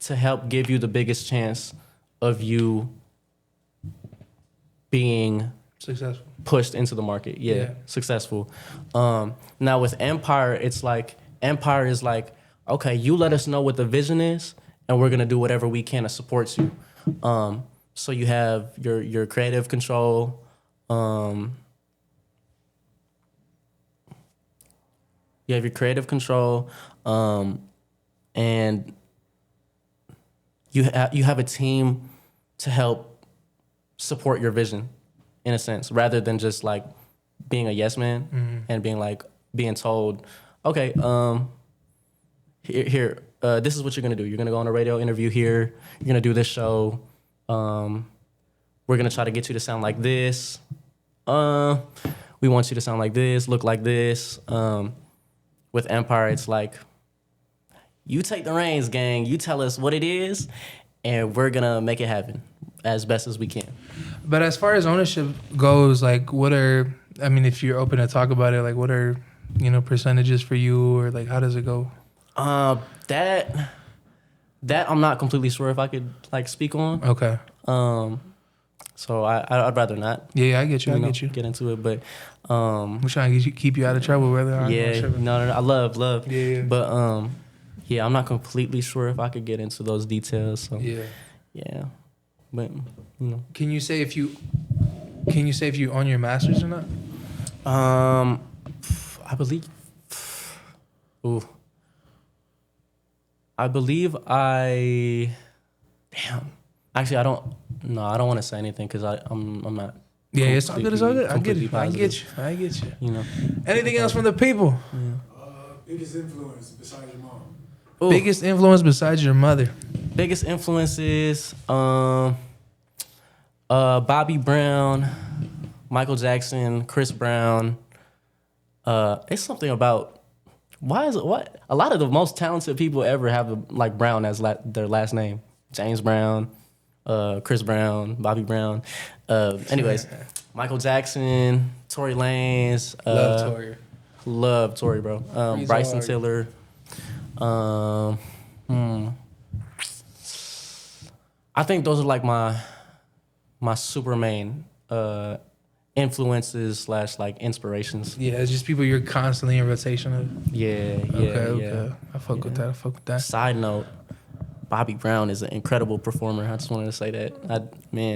to help give you the biggest chance of you being successful, pushed into the market. Yeah. Successful. Now with Empire, it's like Empire is like, okay, you let us know what the vision is and we're gonna do whatever we can to support you. So you have your creative control. You have your creative control, and you have a team to help support your vision, in a sense, rather than just like being a yes man and being told, okay, here, this is what you're gonna do. You're gonna go on a radio interview here. You're gonna do this show. We're gonna try to get you to sound like this. We want you to sound like this, look like this. With Empire, it's like, you take the reins, gang. You tell us what it is, and we're gonna make it happen as best as we can. But as far as ownership goes, like, if you're open to talk about it, like, what are, percentages for you, or like, how does it go? That I'm not completely sure if I could like speak on. Okay. So I'd rather not. Yeah, I get you. Get into it, but we're trying to keep you out of trouble, brother. No, I love. Yeah. But I'm not completely sure if I could get into those details. So yeah. But Can you say if you own your masters or not? I believe. Ooh. I believe I. Damn. Actually, I don't. No, I don't want to say anything because I'm not. Yeah, it's all good. It's all good. I get you. Anything else from the people? Biggest influence besides your mom. Ooh. Biggest influence besides your mother. Biggest influences, Bobby Brown, Michael Jackson, Chris Brown. It's something about what a lot of the most talented people ever have like Brown as their last name. James Brown, Chris Brown, Bobby Brown. Anyways, Michael Jackson, Tory Lanez. Love Tory, bro. Bryson Tiller. I think those are like my super main influences / like inspirations. Yeah, it's just people you're constantly in rotation of. Yeah. I fuck with that. Side note, Bobby Brown is an incredible performer. I just wanted to say that.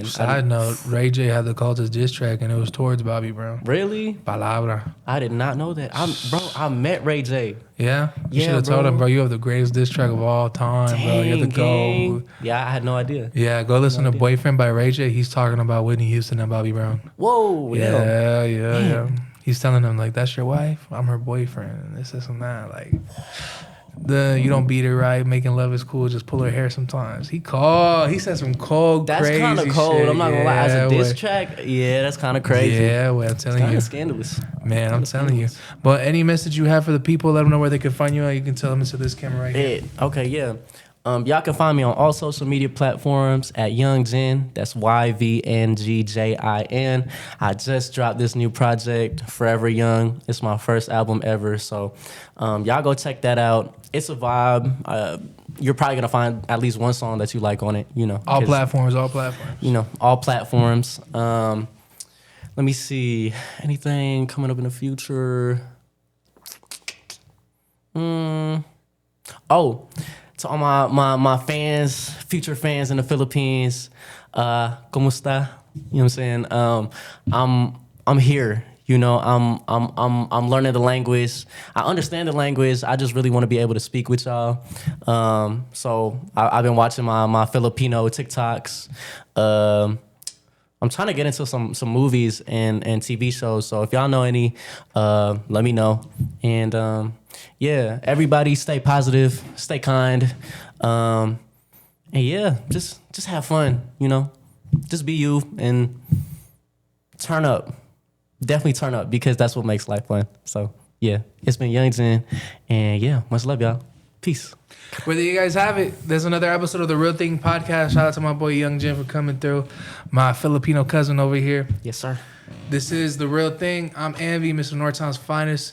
Side note, Ray J had the cultist diss track, and it was towards Bobby Brown. Really? Palabra. I did not know that. I met Ray J. Yeah? You Yeah, should have told bro. him, bro, you have the greatest diss track of all time, bro. You have to go. Gang. Yeah, I had no idea. Yeah, go listen to Boyfriend by Ray J. He's talking about Whitney Houston and Bobby Brown. Whoa. Yeah. He's telling them, like, that's your wife? I'm her boyfriend. And this and that. Like, you don't beat her right. Making love is cool. Just pull her hair sometimes. He said some cold, That's crazy kind of cold. shit. I'm not gonna lie. As a diss well, track, yeah, that's kind of crazy. Yeah, well, I'm telling Kind you. of scandalous. Man, I'm telling you. But any message you have for the people, let them know where they can find you. You can tell them into this camera right here. Okay, yeah. Y'all can find me on all social media platforms at Yvng Jin. That's YVNGJIN. I just dropped this new project, Forever Young. It's my first album ever. So y'all go check that out. It's a vibe. You're probably gonna find at least one song that you like on it. All platforms. All platforms. Let me see. Anything coming up in the future? To all my fans, future fans in the Philippines, ¿cómo está? You know what I'm saying? I'm here. I'm learning the language. I understand the language. I just really want to be able to speak with y'all. So I've been watching my Filipino TikToks. I'm trying to get into some movies and TV shows. So if y'all know any, let me know. And yeah, everybody stay positive, stay kind. And yeah, just have fun, Just be you and turn up. Definitely turn up because that's what makes life fun. So yeah, it's been Yvng Jin. And yeah, much love, y'all. Peace. Well, there you guys have it. There's another episode of The Real Thing Podcast. Shout out to my boy Yvng Jin for coming through. My Filipino cousin over here. Yes, sir. This is The Real Thing. I'm AnVe, Mr. Northtown's finest.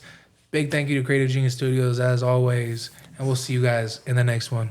Big thank you to Creative Genius Studios as always. And we'll see you guys in the next one.